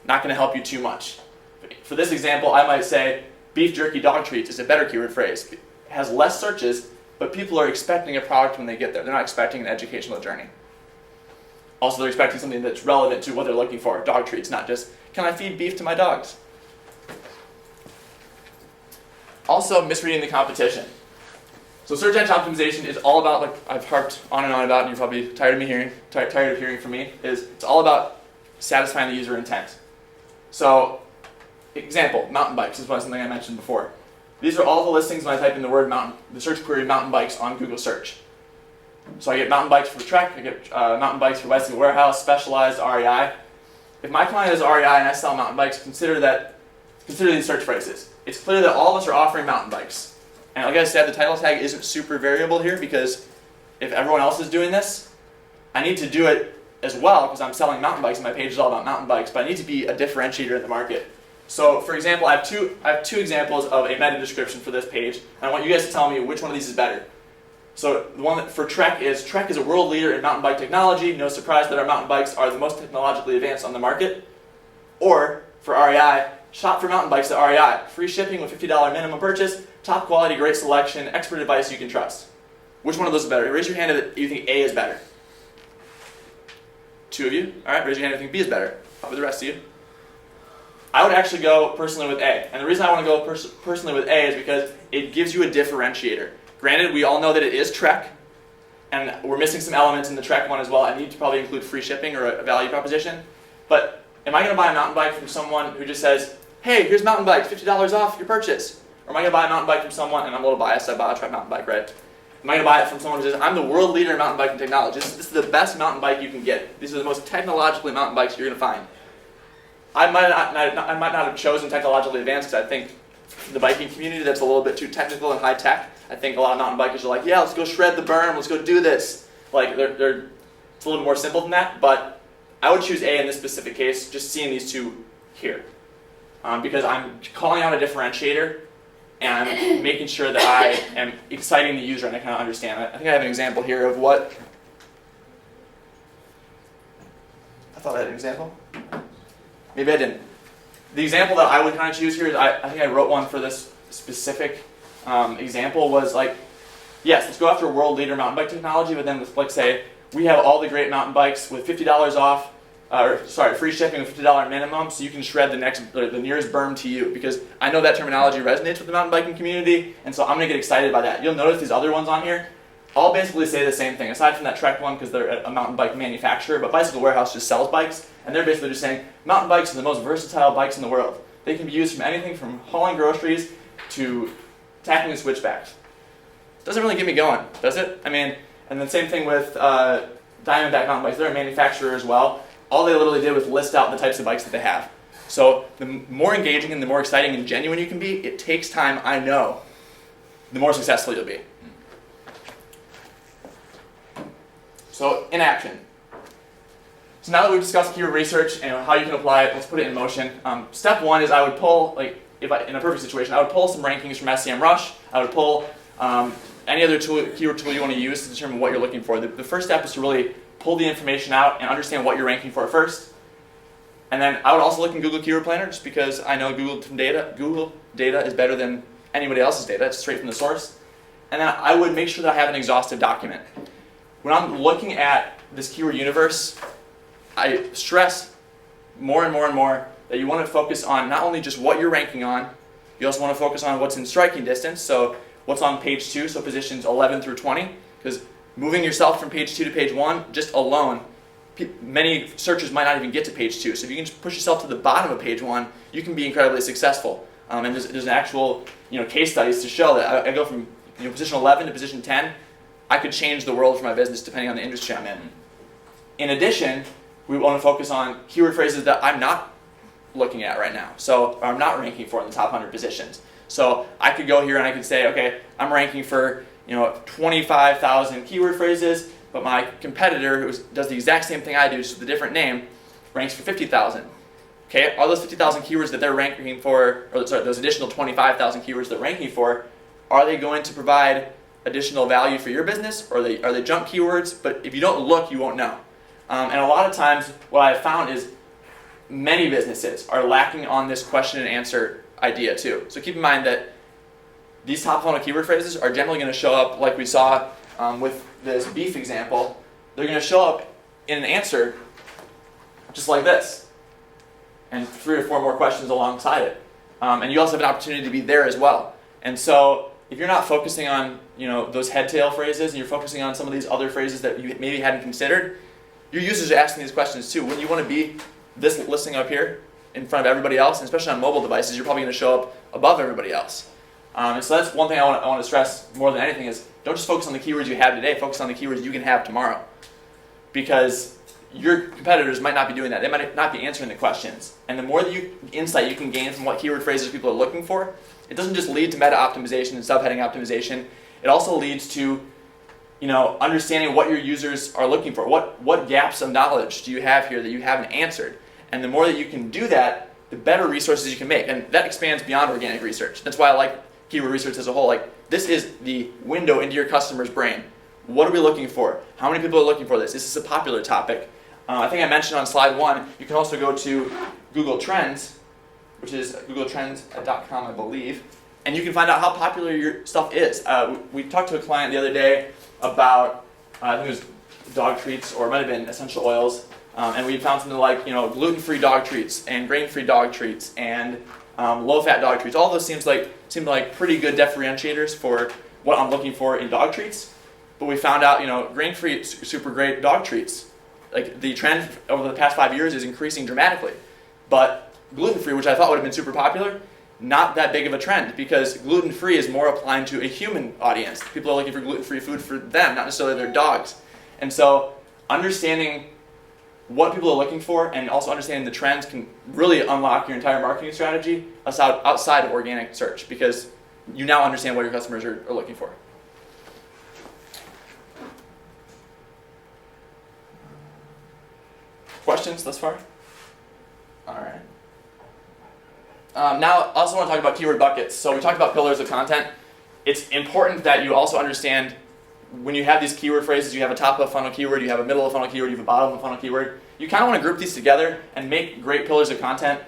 not going to help you too much. For this example, I might say beef jerky dog treats is a better keyword phrase. It has less searches, but people are expecting a product when they get there. They're not expecting an educational journey. Also, they're expecting something that's relevant to what they're looking for, dog treats, not just, can I feed beef to my dogs? Also, misreading the competition. So search engine optimization is all about, like I've harped on and on about, and you're probably tired of hearing from me, is it's all about satisfying the user intent. So, example, mountain bikes is something I mentioned before. These are all the listings when I type in the search query mountain bikes on Google search. So I get mountain bikes for Trek, I get mountain bikes for Bicycle Warehouse, Specialized, REI. If my client is REI and I sell mountain bikes, consider these search phrases. It's clear that all of us are offering mountain bikes. And like I said, the title tag isn't super variable here because if everyone else is doing this, I need to do it as well because I'm selling mountain bikes and my page is all about mountain bikes, but I need to be a differentiator in the market. So for example, I have two examples of a meta description for this page, and I want you guys to tell me which one of these is better. So the one for Trek is a world leader in mountain bike technology. No surprise that our mountain bikes are the most technologically advanced on the market. Or for REI, shop for mountain bikes at REI. Free shipping with $50 minimum purchase, top quality, great selection, expert advice you can trust. Which one of those is better? Raise your hand if you think A is better. 2 of you? All right, raise your hand if you think B is better. How about the rest of you? I would actually go personally with A. And the reason I want to go personally with A is because it gives you a differentiator. Granted, we all know that it is Trek, and we're missing some elements in the Trek one as well. I need to probably include free shipping or a value proposition. But am I going to buy a mountain bike from someone who just says, hey, here's mountain bike, $50 off your purchase? Or am I going to buy a mountain bike from someone, and I'm a little biased, I bought a Trek mountain bike, right? Am I going to buy it from someone who says, I'm the world leader in mountain biking technology. This is the best mountain bike you can get. These are the most technologically mountain bikes you're going to find. I might not have chosen technologically advanced because I think the biking community, that's a little bit too technical and high tech. I think a lot of mountain bikers are like, yeah, let's go shred the berm, let's go do this. Like, it's a little bit more simple than that, but I would choose A in this specific case, just seeing these two here. Because I'm calling out a differentiator, and I'm making sure that I am exciting the user and I kind of understand it. I think I have an example here of what... I thought I had an example. Maybe I didn't. The example that I would kind of choose here is, I think I wrote one for this specific example, was like, yes, let's go after a world leader mountain bike technology, but then let's like say, we have all the great mountain bikes with $50 off, free shipping with $50 minimum, so you can shred the nearest berm to you, because I know that terminology resonates with the mountain biking community, and so I'm going to get excited by that. You'll notice these other ones on here all basically say the same thing, aside from that Trek one because they're a mountain bike manufacturer, but Bicycle Warehouse just sells bikes, and they're basically just saying mountain bikes are the most versatile bikes in the world. They can be used from anything from hauling groceries to tackling switchbacks. Doesn't really get me going, does it? I mean, and then same thing with Diamondback mountain bikes. They're a manufacturer as well. All they literally did was list out the types of bikes that they have. So the more engaging and the more exciting and genuine you can be, it takes time, I know, the more successful you'll be. So, in action. So now that we've discussed keyword research and how you can apply it, let's put it in motion. Step one is I would pull, in a perfect situation, I would pull some rankings from SEMrush. I would pull any other keyword tool you want to use to determine what you're looking for. The first step is to really pull the information out and understand what you're ranking for first. And then I would also look in Google Keyword Planner, just because I know Google data is better than anybody else's data. It's straight from the source. And then I would make sure that I have an exhaustive document. When I'm looking at this keyword universe, I stress more and more and more that you want to focus on not only just what you're ranking on, you also want to focus on what's in striking distance, so what's on page 2, so positions 11 through 20, because moving yourself from page 2 to page 1, just alone, many searchers might not even get to page 2. So if you can push yourself to the bottom of page 1, you can be incredibly successful. And there's an actual case studies to show that I go from position 11 to position 10. I could change the world for my business depending on the industry I'm in. In addition, we want to focus on keyword phrases that I'm not looking at right now, or I'm not ranking for in the top 100 positions. So I could go here and I could say, okay, I'm ranking for 25,000 keyword phrases, but my competitor, who does the exact same thing I do, just with a different name, ranks for 50,000. Okay, are those 50,000 keywords that they're ranking for, those additional 25,000 keywords they're ranking for, are they going to provide additional value for your business, or are they junk keywords? But if you don't look, you won't know. And a lot of times, what I've found is many businesses are lacking on this question and answer idea too. So keep in mind that these top funnel keyword phrases are generally going to show up, like we saw with this beef example. They're going to show up in an answer just like this, and 3 or 4 more questions alongside it. And you also have an opportunity to be there as well. And so if you're not focusing on those head-tail phrases, and you're focusing on some of these other phrases that you maybe hadn't considered, your users are asking these questions too. When you want to be this listing up here in front of everybody else, and especially on mobile devices, you're probably going to show up above everybody else. And so that's one thing I want to stress more than anything is don't just focus on the keywords you have today, focus on the keywords you can have tomorrow. Because your competitors might not be doing that. They might not be answering the questions. And the more insight you can gain from what keyword phrases people are looking for, it doesn't just lead to meta optimization and subheading optimization. It also leads to understanding what your users are looking for. What gaps of knowledge do you have here that you haven't answered? And the more that you can do that, the better resources you can make. And that expands beyond organic research. That's why I like keyword research as a whole. This is the window into your customer's brain. What are we looking for? How many people are looking for this? This is a popular topic. I think I mentioned on slide 1, you can also go to Google Trends, which is googletrends.com, I believe, and you can find out how popular your stuff is. We talked to a client the other day about, I think it was dog treats, or it might have been essential oils, and we found something like gluten-free dog treats and grain-free dog treats and low-fat dog treats. All those seemed like pretty good differentiators for what I'm looking for in dog treats. but we found out, grain-free, super great dog treats. Like the trend over the past 5 years is increasing dramatically. But gluten-free, which I thought would have been super popular, not that big of a trend because gluten-free is more applying to a human audience. People are looking for gluten-free food for them, not necessarily their dogs. And so understanding what people are looking for and also understanding the trends can really unlock your entire marketing strategy outside of organic search because you now understand what your customers are looking for. Questions thus far? All right. Now, I also want to talk about keyword buckets. So we talked about pillars of content. It's important that you also understand when you have these keyword phrases, you have a top of funnel keyword, you have a middle of funnel keyword, you have a bottom of funnel keyword. You kind of want to group these together and make great pillars of content.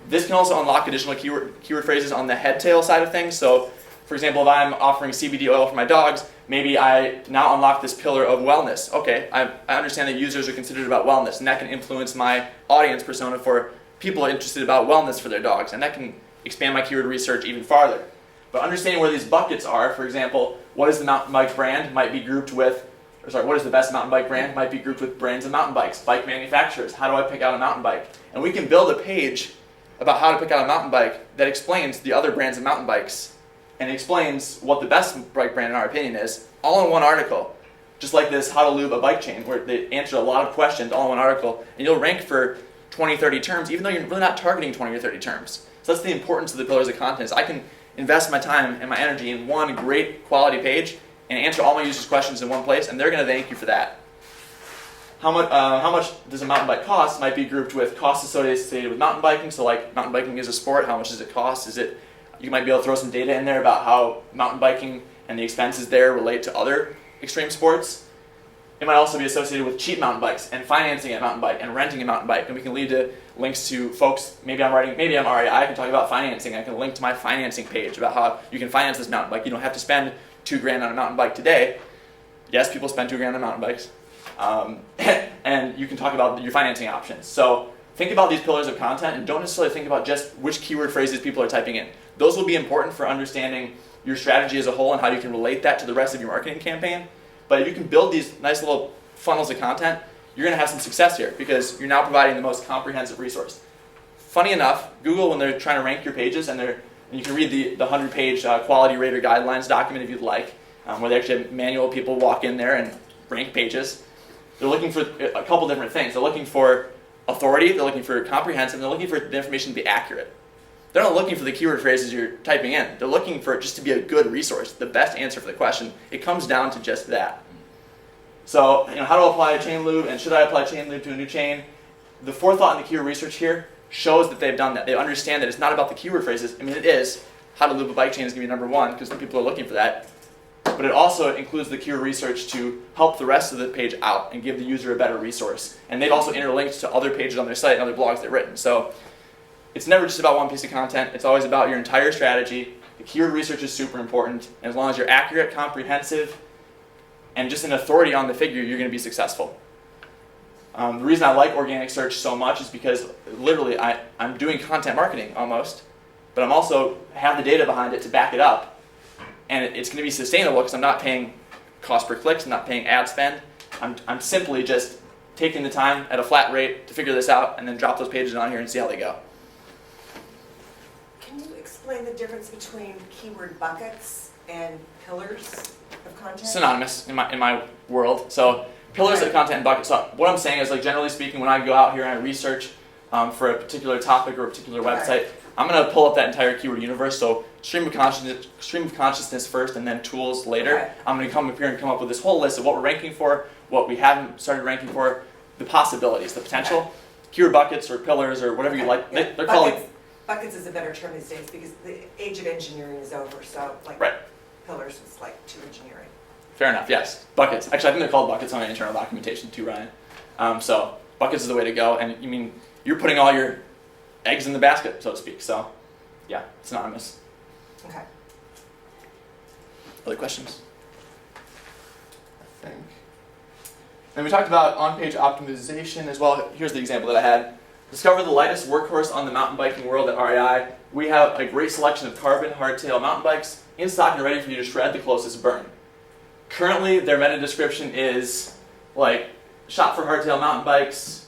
This can also unlock additional keyword phrases on the head tail side of things. So, for example, if I'm offering CBD oil for my dogs, maybe I now unlock this pillar of wellness. Okay, I understand that users are considered about wellness, and that can influence my audience persona for people interested about wellness for their dogs, and that can expand my keyword research even farther. But understanding where these buckets are, for example, what is the mountain bike brand might be grouped with, what is the best mountain bike brand might be grouped with brands of mountain bikes, bike manufacturers. How do I pick out a mountain bike? And we can build a page about how to pick out a mountain bike that explains the other brands of mountain bikes and explains what the best bike brand in our opinion is, all in one article. Just like this how to lube a bike chain, where they answer a lot of questions all in one article, and you'll rank for 20, 30 terms, even though you're really not targeting 20 or 30 terms. So that's the importance of the pillars of content. Is I can invest my time and my energy in one great quality page and answer all my users' questions in one place, and they're going to thank you for that. How much does a mountain bike cost might be grouped with costs associated with mountain biking. So like mountain biking is a sport, how much does it cost? You might be able to throw some data in there about how mountain biking and the expenses there relate to other extreme sports. It might also be associated with cheap mountain bikes and financing a mountain bike and renting a mountain bike. And we can lead to links to folks, maybe I'm REI, I can talk about financing. I can link to my financing page about how you can finance this mountain bike. You don't have to spend $2,000 on a mountain bike today. Yes, people spend $2,000 on mountain bikes. And you can talk about your financing options. So think about these pillars of content and don't necessarily think about just which keyword phrases people are typing in. Those will be important for understanding your strategy as a whole and how you can relate that to the rest of your marketing campaign. But if you can build these nice little funnels of content, you're going to have some success here because you're now providing the most comprehensive resource. Funny enough, Google, when they're trying to rank your pages, and you can read the 100-page quality rater guidelines document if you'd like, where they actually have manual people walk in there and rank pages. They're looking for a couple different things. They're looking for authority, they're looking for comprehensive, and they're looking for the information to be accurate. They're not looking for the keyword phrases you're typing in. They're looking for it just to be a good resource, the best answer for the question. It comes down to just that. So, how to apply a chain lube, and should I apply chain lube to a new chain? The forethought in the keyword research here shows that they've done that. They understand that it's not about the keyword phrases. I mean, it is. How to lube a bike chain is going to be number one because people are looking for that. But it also includes the keyword research to help the rest of the page out and give the user a better resource. And they've also interlinked to other pages on their site and other blogs they've written. So it's never just about one piece of content. It's always about your entire strategy. The keyword research is super important. And as long as you're accurate, comprehensive, and just an authority on the figure, you're going to be successful. The reason I like organic search so much is because literally I'm doing content marketing almost, but I'm also have the data behind it to back it up. And it's going to be sustainable because I'm not paying cost per clicks, I'm not paying ad spend. I'm simply just taking the time at a flat rate to figure this out and then drop those pages on here and see how they go. Can you explain the difference between keyword buckets and pillars of content? Synonymous in my world. So pillars of content and buckets. So what I'm saying is, like, generally speaking, when I go out here and I research for a particular topic or a particular website, I'm going to pull up that entire keyword universe. So stream of consciousness first and then tools later. Okay. I'm going to come up here and come up with this whole list of what we're ranking for, what we haven't started ranking for, the possibilities, the potential. Okay. Keyword buckets or pillars or whatever you like. Yeah. They're called buckets is a better term these days because the age of engineering is over. So pillars is like too engineering. Fair enough, yes. Buckets. Actually, I think they're called buckets on our internal documentation too, Ryan. So buckets is the way to go. And you mean you're putting all your eggs in the basket, so to speak. So, yeah, synonymous. Okay. Other questions? I think. And we talked about on-page optimization as well. Here's the example that I had. Discover the lightest workhorse on the mountain biking world at REI. We have a great selection of carbon hardtail mountain bikes in stock and ready for you to shred the closest burn. currently their meta description is like, shop for hardtail mountain bikes,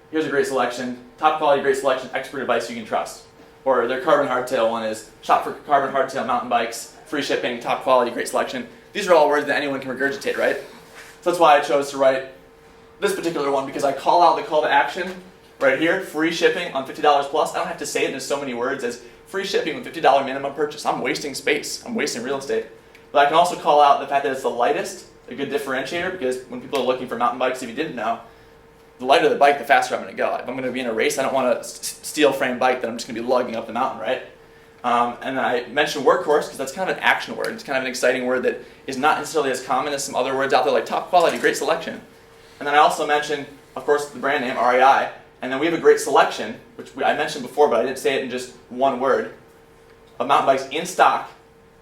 here's a great selection, top quality, great selection, expert advice you can trust. Or their carbon hardtail one is, shop for carbon hardtail mountain bikes, free shipping, top quality, great selection. These are all words that anyone can regurgitate, right? So that's why I chose to write this particular one, because I call out the call to action right here, free shipping on $50 plus. I don't have to say it in so many words as free shipping with $50 minimum purchase. I'm wasting space. I'm wasting real estate. But I can also call out the fact that it's the lightest, a good differentiator, because when people are looking for mountain bikes, if you didn't know, the lighter the bike, the faster I'm going to go. If I'm going to be in a race, I don't want a steel frame bike that I'm just going to be lugging up the mountain, right? And then I mentioned workhorse because that's kind of an action word. It's kind of an exciting word that is not necessarily as common as some other words out there like top quality, great selection. And then I also mentioned, of course, the brand name, REI. And then we have a great selection, which I mentioned before, but I didn't say it in just one word, of mountain bikes in stock.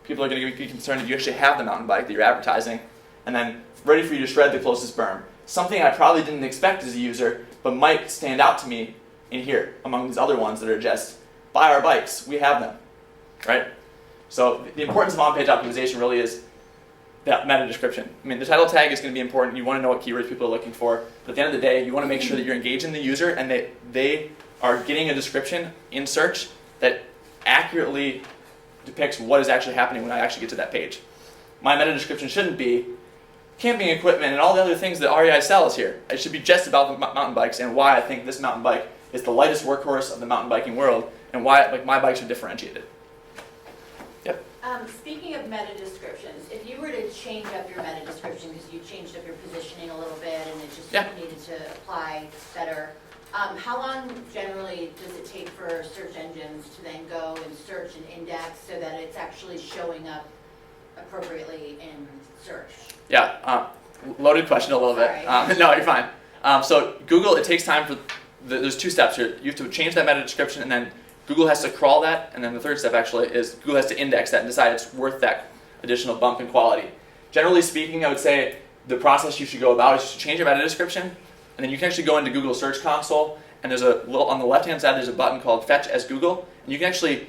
People are going to be concerned that you actually have the mountain bike that you're advertising. And then ready for you to shred the closest berm. Something I probably didn't expect as a user, but might stand out to me in here among these other ones that are just, buy our bikes, we have them, right? So the importance of on-page optimization really is that meta description. I mean, the title tag is going to be important. You want to know what keywords people are looking for. But at the end of the day, you want to make sure that you're engaging the user and they are getting a description in search that accurately depicts what is actually happening when I actually get to that page. My meta description shouldn't be camping equipment and all the other things that REI sells here. It should be just about the mountain bikes and why I think this mountain bike is the lightest workhorse of the mountain biking world and why my bikes are differentiated. Yep. Speaking of meta descriptions, if you were to change up your meta description because you changed up your positioning a little bit and it just needed to apply better, how long generally does it take for search engines to then go and search and index so that it's actually showing up appropriately in search? Yeah, loaded question a little bit. No, you're fine. So Google, it takes time for, there's two steps here. You have to change that meta description and then Google has to crawl that, and then the third step actually is Google has to index that and decide it's worth that additional bump in quality. Generally speaking, I would say the process you should go about is to change your meta description, and then you can actually go into Google Search Console, and there's a little, on the left-hand side, there's a button called Fetch as Google, and you can actually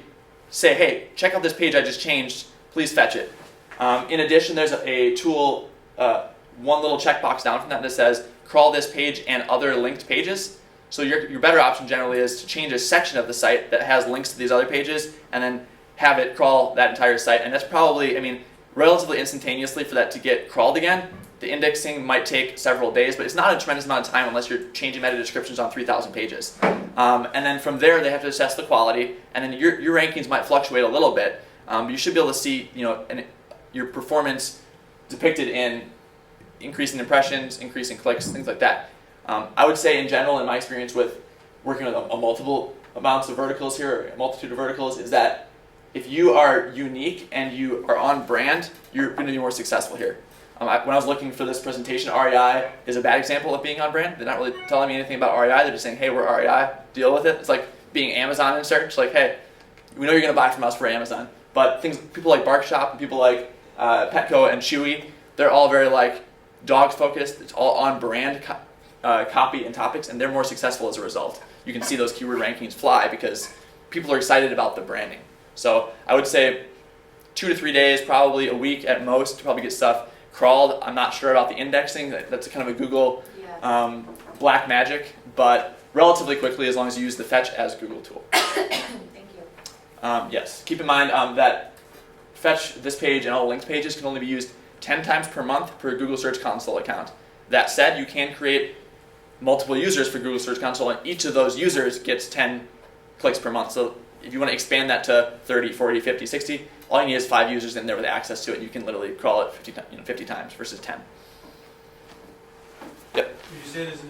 say, hey, check out this page I just changed, please fetch it. In addition, there's a tool, one little checkbox down from that says, crawl this page and other linked pages. So your better option generally is to change a section of the site that has links to these other pages and then have it crawl that entire site. And that's probably, I mean, relatively instantaneously for that to get crawled again. The indexing might take several days, but it's not a tremendous amount of time unless you're changing meta descriptions on 3,000 pages. And then from there, they have to assess the quality, and then your rankings might fluctuate a little bit. But you should be able to see, your performance depicted in increasing impressions, increasing clicks, things like that. I would say in general, in my experience with working with a multiple amounts of verticals here, or a multitude of verticals, is that if you are unique and you are on brand, you're going to be more successful here. When I was looking for this presentation, REI is a bad example of being on brand. They're not really telling me anything about REI. They're just saying, hey, we're REI, deal with it. It's like being Amazon in search. Like, hey, we know you're going to buy from us for Amazon. But people like Bark Shop and people like Petco and Chewy, they're all very like dogs focused. It's all on brand copy and topics, and they're more successful as a result. You can see those keyword rankings fly because people are excited about the branding. So I would say 2 to 3 days, probably a week at most, to probably get stuff crawled. I'm not sure about the indexing. That's kind of a Google black magic, but relatively quickly as long as you use the Fetch as Google tool. Thank you. Yes, keep in mind that Fetch, this page, and all linked pages can only be used 10 times per month per Google Search Console account. That said, you can create multiple users for Google Search Console, and each of those users gets 10 clicks per month. So if you want to expand that to 30, 40, 50, 60, all you need is 5 users in there with access to it. You can literally crawl it 50 times versus 10. Yep. Would you say there's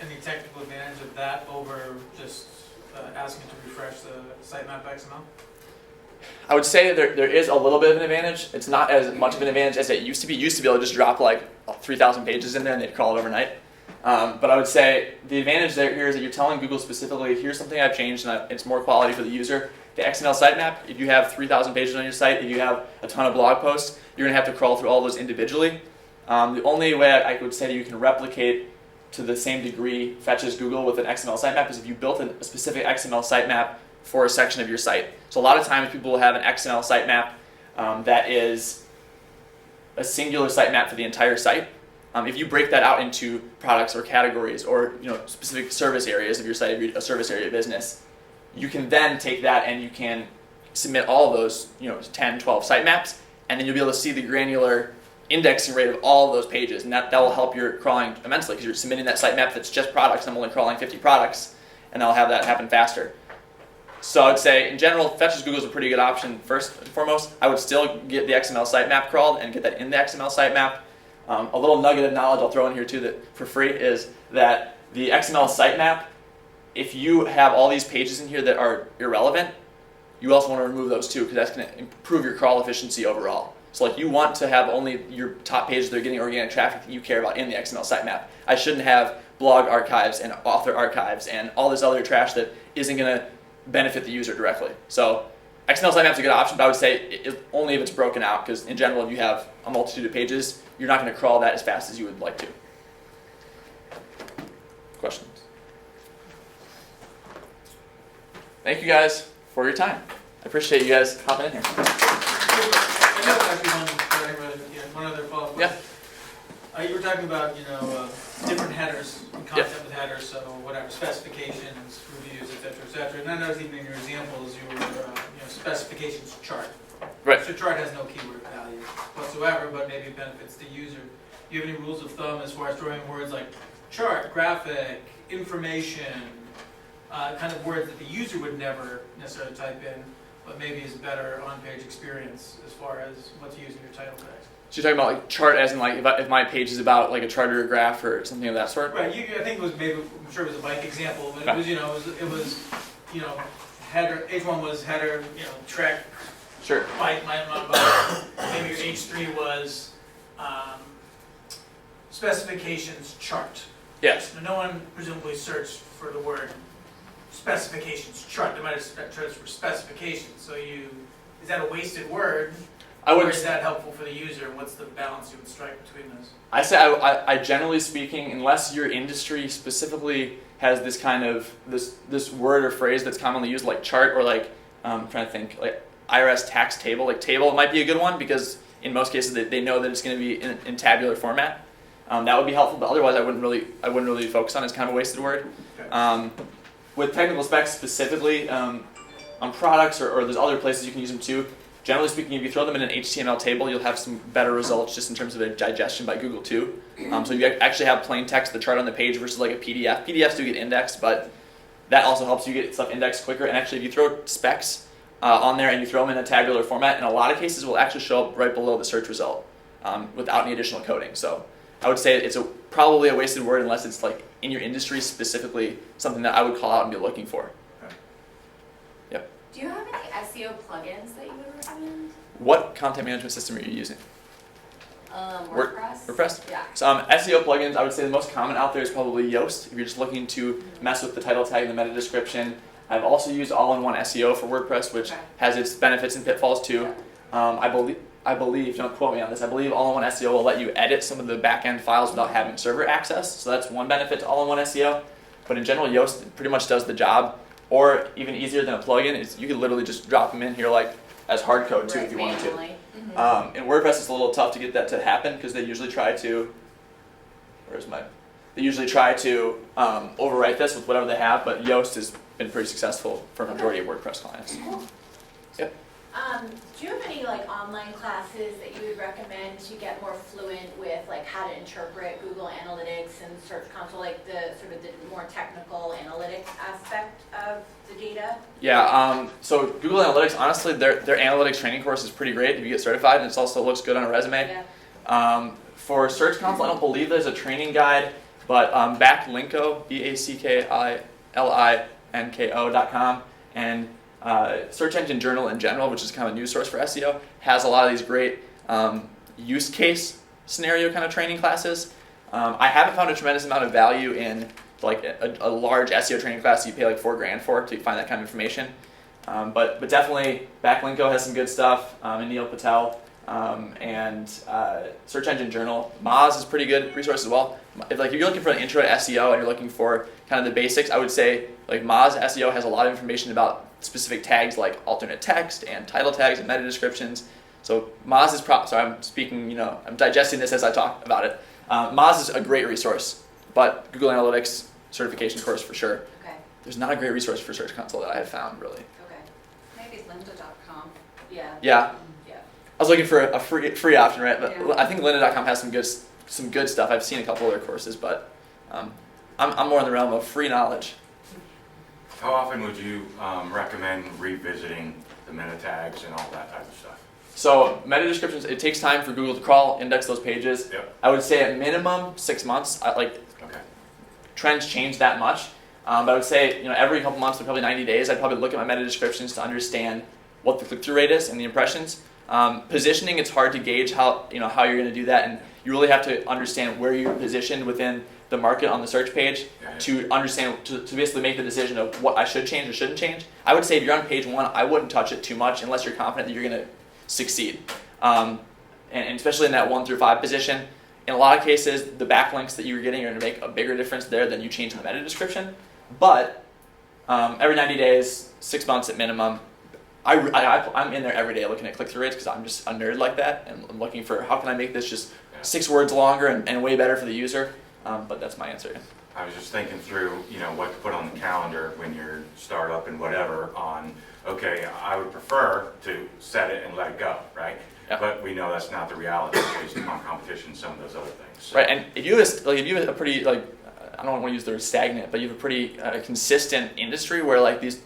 any technical advantage of that over just asking to refresh the sitemap XML? I would say there is a little bit of an advantage. It's not as much of an advantage as it used to be. You used to be able to just drop like 3,000 pages in there and they'd crawl it overnight. But I would say the advantage here is that you're telling Google specifically, here's something I've changed and it's more quality for the user. The XML sitemap, if you have 3,000 pages on your site, if you have a ton of blog posts, you're going to have to crawl through all those individually. The only way I would say that you can replicate to the same degree Fetches Google with an XML sitemap is if you built a specific XML sitemap for a section of your site. So a lot of times people will have an XML sitemap that is a singular sitemap for the entire site. If you break that out into products or categories or specific service areas of your site, a service area business, you can then take that and you can submit all of those 10, 12 sitemaps, and then you'll be able to see the granular indexing rate of all of those pages, and that will help your crawling immensely because you're submitting that sitemap that's just products, and I'm only crawling 50 products, and I'll have that happen faster. So I would say, in general, Fetch as Google is a pretty good option. First and foremost, I would still get the XML sitemap crawled and get that in the XML sitemap. A little nugget of knowledge I'll throw in here too that for free is that the XML sitemap, if you have all these pages in here that are irrelevant, you also want to remove those too because that's going to improve your crawl efficiency overall. So like you want to have only your top pages that are getting organic traffic that you care about in the XML sitemap. I shouldn't have blog archives and author archives and all this other trash that isn't going to benefit the user directly. So XML sitemap is a good option, but I would say only if it's broken out because in general, if you have a multitude of pages, you're not going to crawl that as fast as you would like to. Questions? Thank you guys for your time. I appreciate you guys hopping in here. I know actually one other follow-up question. Yeah. You were talking about, different headers, concept with headers, so whatever, specifications, reviews, et cetera, and I noticed even in your examples, you were, specifications chart. Right. So chart has no keyword value whatsoever, but maybe it benefits the user. Do you have any rules of thumb as far as throwing words like chart, graphic, information, kind of words that the user would never necessarily type in, but maybe is a better on-page experience as far as what to use in your title text? So you're talking about like chart as in like if my page is about like a chart or a graph or something of that sort? Right. I think it was maybe, I'm sure it was a bike example, but it was header. H1 was header, track. Sure. Bike, maybe your H3 was specifications chart. Yes. No one presumably searched for the word specifications chart. They might have searched for specifications. So is that a wasted word? Or is that helpful for the user? What's the balance you would strike between those? I say I generally speaking, unless your industry specifically has this kind of this word or phrase that's commonly used, like chart or like I'm trying to think like IRS tax table. Like table might be a good one because in most cases they know that it's going to be in tabular format. That would be helpful, but otherwise I wouldn't really focus on it. It's kind of a wasted word. Okay. With technical specs specifically on products or there's other places you can use them too. Generally speaking, if you throw them in an HTML table, you'll have some better results just in terms of their digestion by Google too. So you actually have plain text, the chart on the page versus like a PDF. PDFs do get indexed, but that also helps you get stuff indexed quicker. And actually, if you throw specs on there and you throw them in a tabular format, in a lot of cases, will actually show up right below the search result without any additional coding. So I would say it's probably a wasted word unless it's like in your industry specifically something that I would call out and be looking for. Yep. Do you have any SEO plugins that you would recommend? What content management system are you using? WordPress. WordPress? Yeah. So SEO plugins, I would say the most common out there is probably Yoast. If you're just looking to mess with the title tag and the meta description. I've also used all-in-one SEO for WordPress, which has its benefits and pitfalls too. I believe, don't quote me on this, I believe all-in-one SEO will let you edit some of the back-end files without having server access. So that's one benefit to all-in-one SEO. But in general, Yoast pretty much does the job. Or even easier than a plugin is you could literally just drop them in here like as hard code too if you wanted to. In WordPress, it's a little tough to get that to happen because they usually try to. They usually try to overwrite this with whatever they have, but Yoast has been pretty successful for a majority of WordPress clients. Cool. Yep. Do you have any like online classes that you would recommend to get more fluent with like how to interpret Google Analytics and Search Console, like the sort of the more technical analytics aspect of the data? Yeah. So Google Analytics, honestly, their analytics training course is pretty great if you get certified, and it also looks good on a resume. Yeah. For Search Console, I don't believe there's a training guide, but Backlinko, BACKILINKO.com, and Search Engine Journal in general, which is kind of a news source for SEO, has a lot of these great use case scenario kind of training classes. I haven't found a tremendous amount of value in like a large SEO training class you pay like $4,000 for to find that kind of information. But definitely Backlinko has some good stuff, and Neil Patel, and Search Engine Journal. Moz is a pretty good resource as well. If you're looking for an intro to SEO and you're looking for kind of the basics, I would say like Moz SEO has a lot of information about specific tags like alternate text and title tags and meta descriptions. So Moz is sorry, I'm speaking, I'm digesting this as I talk about it. Moz is a great resource, but Google Analytics certification course for sure. Okay, There's not a great resource for Search Console that I have found, really. okay, Maybe lynda.com. yeah. Yeah, Yeah. I was looking for a free option, right? But Yeah. I think lynda.com has some good stuff. I've seen a couple of their courses, but I'm more in the realm of free knowledge. How often would you recommend revisiting the meta tags and all that type of stuff? So meta descriptions, it takes time for Google to crawl, index those pages. Yep. I would say at minimum 6 months. Okay. Trends change that much, but I would say every couple months, probably 90 days, I'd probably look at my meta descriptions to understand what the click-through rate is and the impressions. Positioning, it's hard to gauge how how you're going to do that, and you really have to understand where you're positioned within the market on the search page to understand to basically make the decision of what I should change or shouldn't change. I would say if you're on page 1, I wouldn't touch it too much unless you're confident that you're going to succeed, and especially in that 1 through 5 position. In a lot of cases, the backlinks that you're getting are going to make a bigger difference there than you changing the meta description. But every 90 days, 6 months at minimum, I'm in there every day looking at click-through rates because I'm just a nerd like that, and I'm looking for how can I make this just 6 words longer and way better for the user. But that's my answer. I was just thinking through, what to put on the calendar when you're startup and whatever on, okay, I would prefer to set it and let it go, right? Yep. But we know that's not the reality based upon competition and some of those other things. So. Right, and if you have a pretty I don't want to use the word stagnant, but you have a pretty consistent industry where these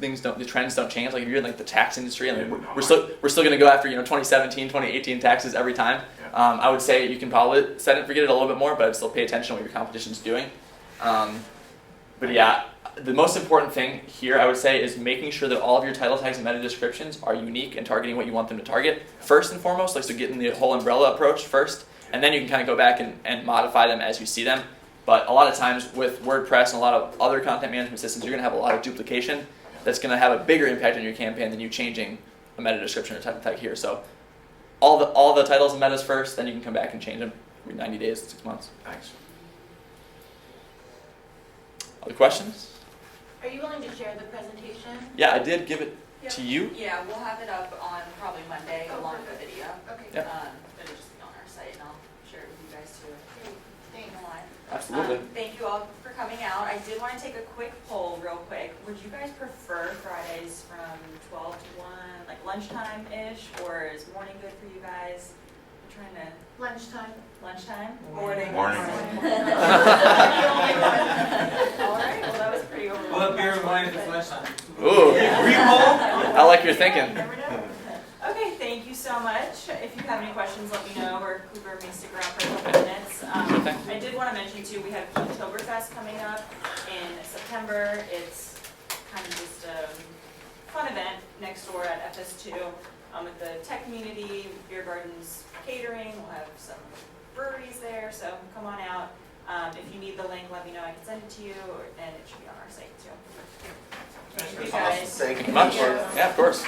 trends don't change. Like if you're in the tax industry, and we're still going to go after 2017, 2018 taxes every time. Yeah. I would say you can probably set it and forget it a little bit more, but still pay attention to what your competition's doing. But yeah, the most important thing here I would say is making sure that all of your title tags and meta descriptions are unique and targeting what you want them to target first and foremost. So getting the whole umbrella approach first, and then you can kind of go back and modify them as you see them. But a lot of times with WordPress and a lot of other content management systems, you're going to have a lot of duplication that's going to have a bigger impact on your campaign than you changing a meta description or title tag here. So all the titles and metas first, then you can come back and change them every 90 days, 6 months. Thanks. Other questions? Are you willing to share the presentation? Yeah, I did give it to you. Yeah, we'll have it up on probably Monday along with the video. Okay. Yep. It'll just be on our site, and I'll share it with you guys too. Thanks. Live. Absolutely. Thank you all for coming out. I did want to take a quick poll real quick. Would you guys prefer Fridays from 12 to 1, like lunchtime-ish, or is morning good for you guys? I'm trying to... Lunchtime. Lunchtime? Morning. Morning. All right, well, that was pretty overwhelming. We'll have beer and wine if it's lunchtime. Ooh, Repoll? I like your thinking. Never know. Okay, thank you so much. If you have any questions, let me know, or Cooper may stick around for a couple minutes. I did want to mention too, we have Oktoberfest coming up in September. It's kind of just a fun event next door at FS2 with the tech community, beer gardens, catering. We'll have some breweries there, so come on out. If you need the link, let me know. I can send it to you, and it should be on our site too. Thank you guys. Thank you much. Yeah, of course.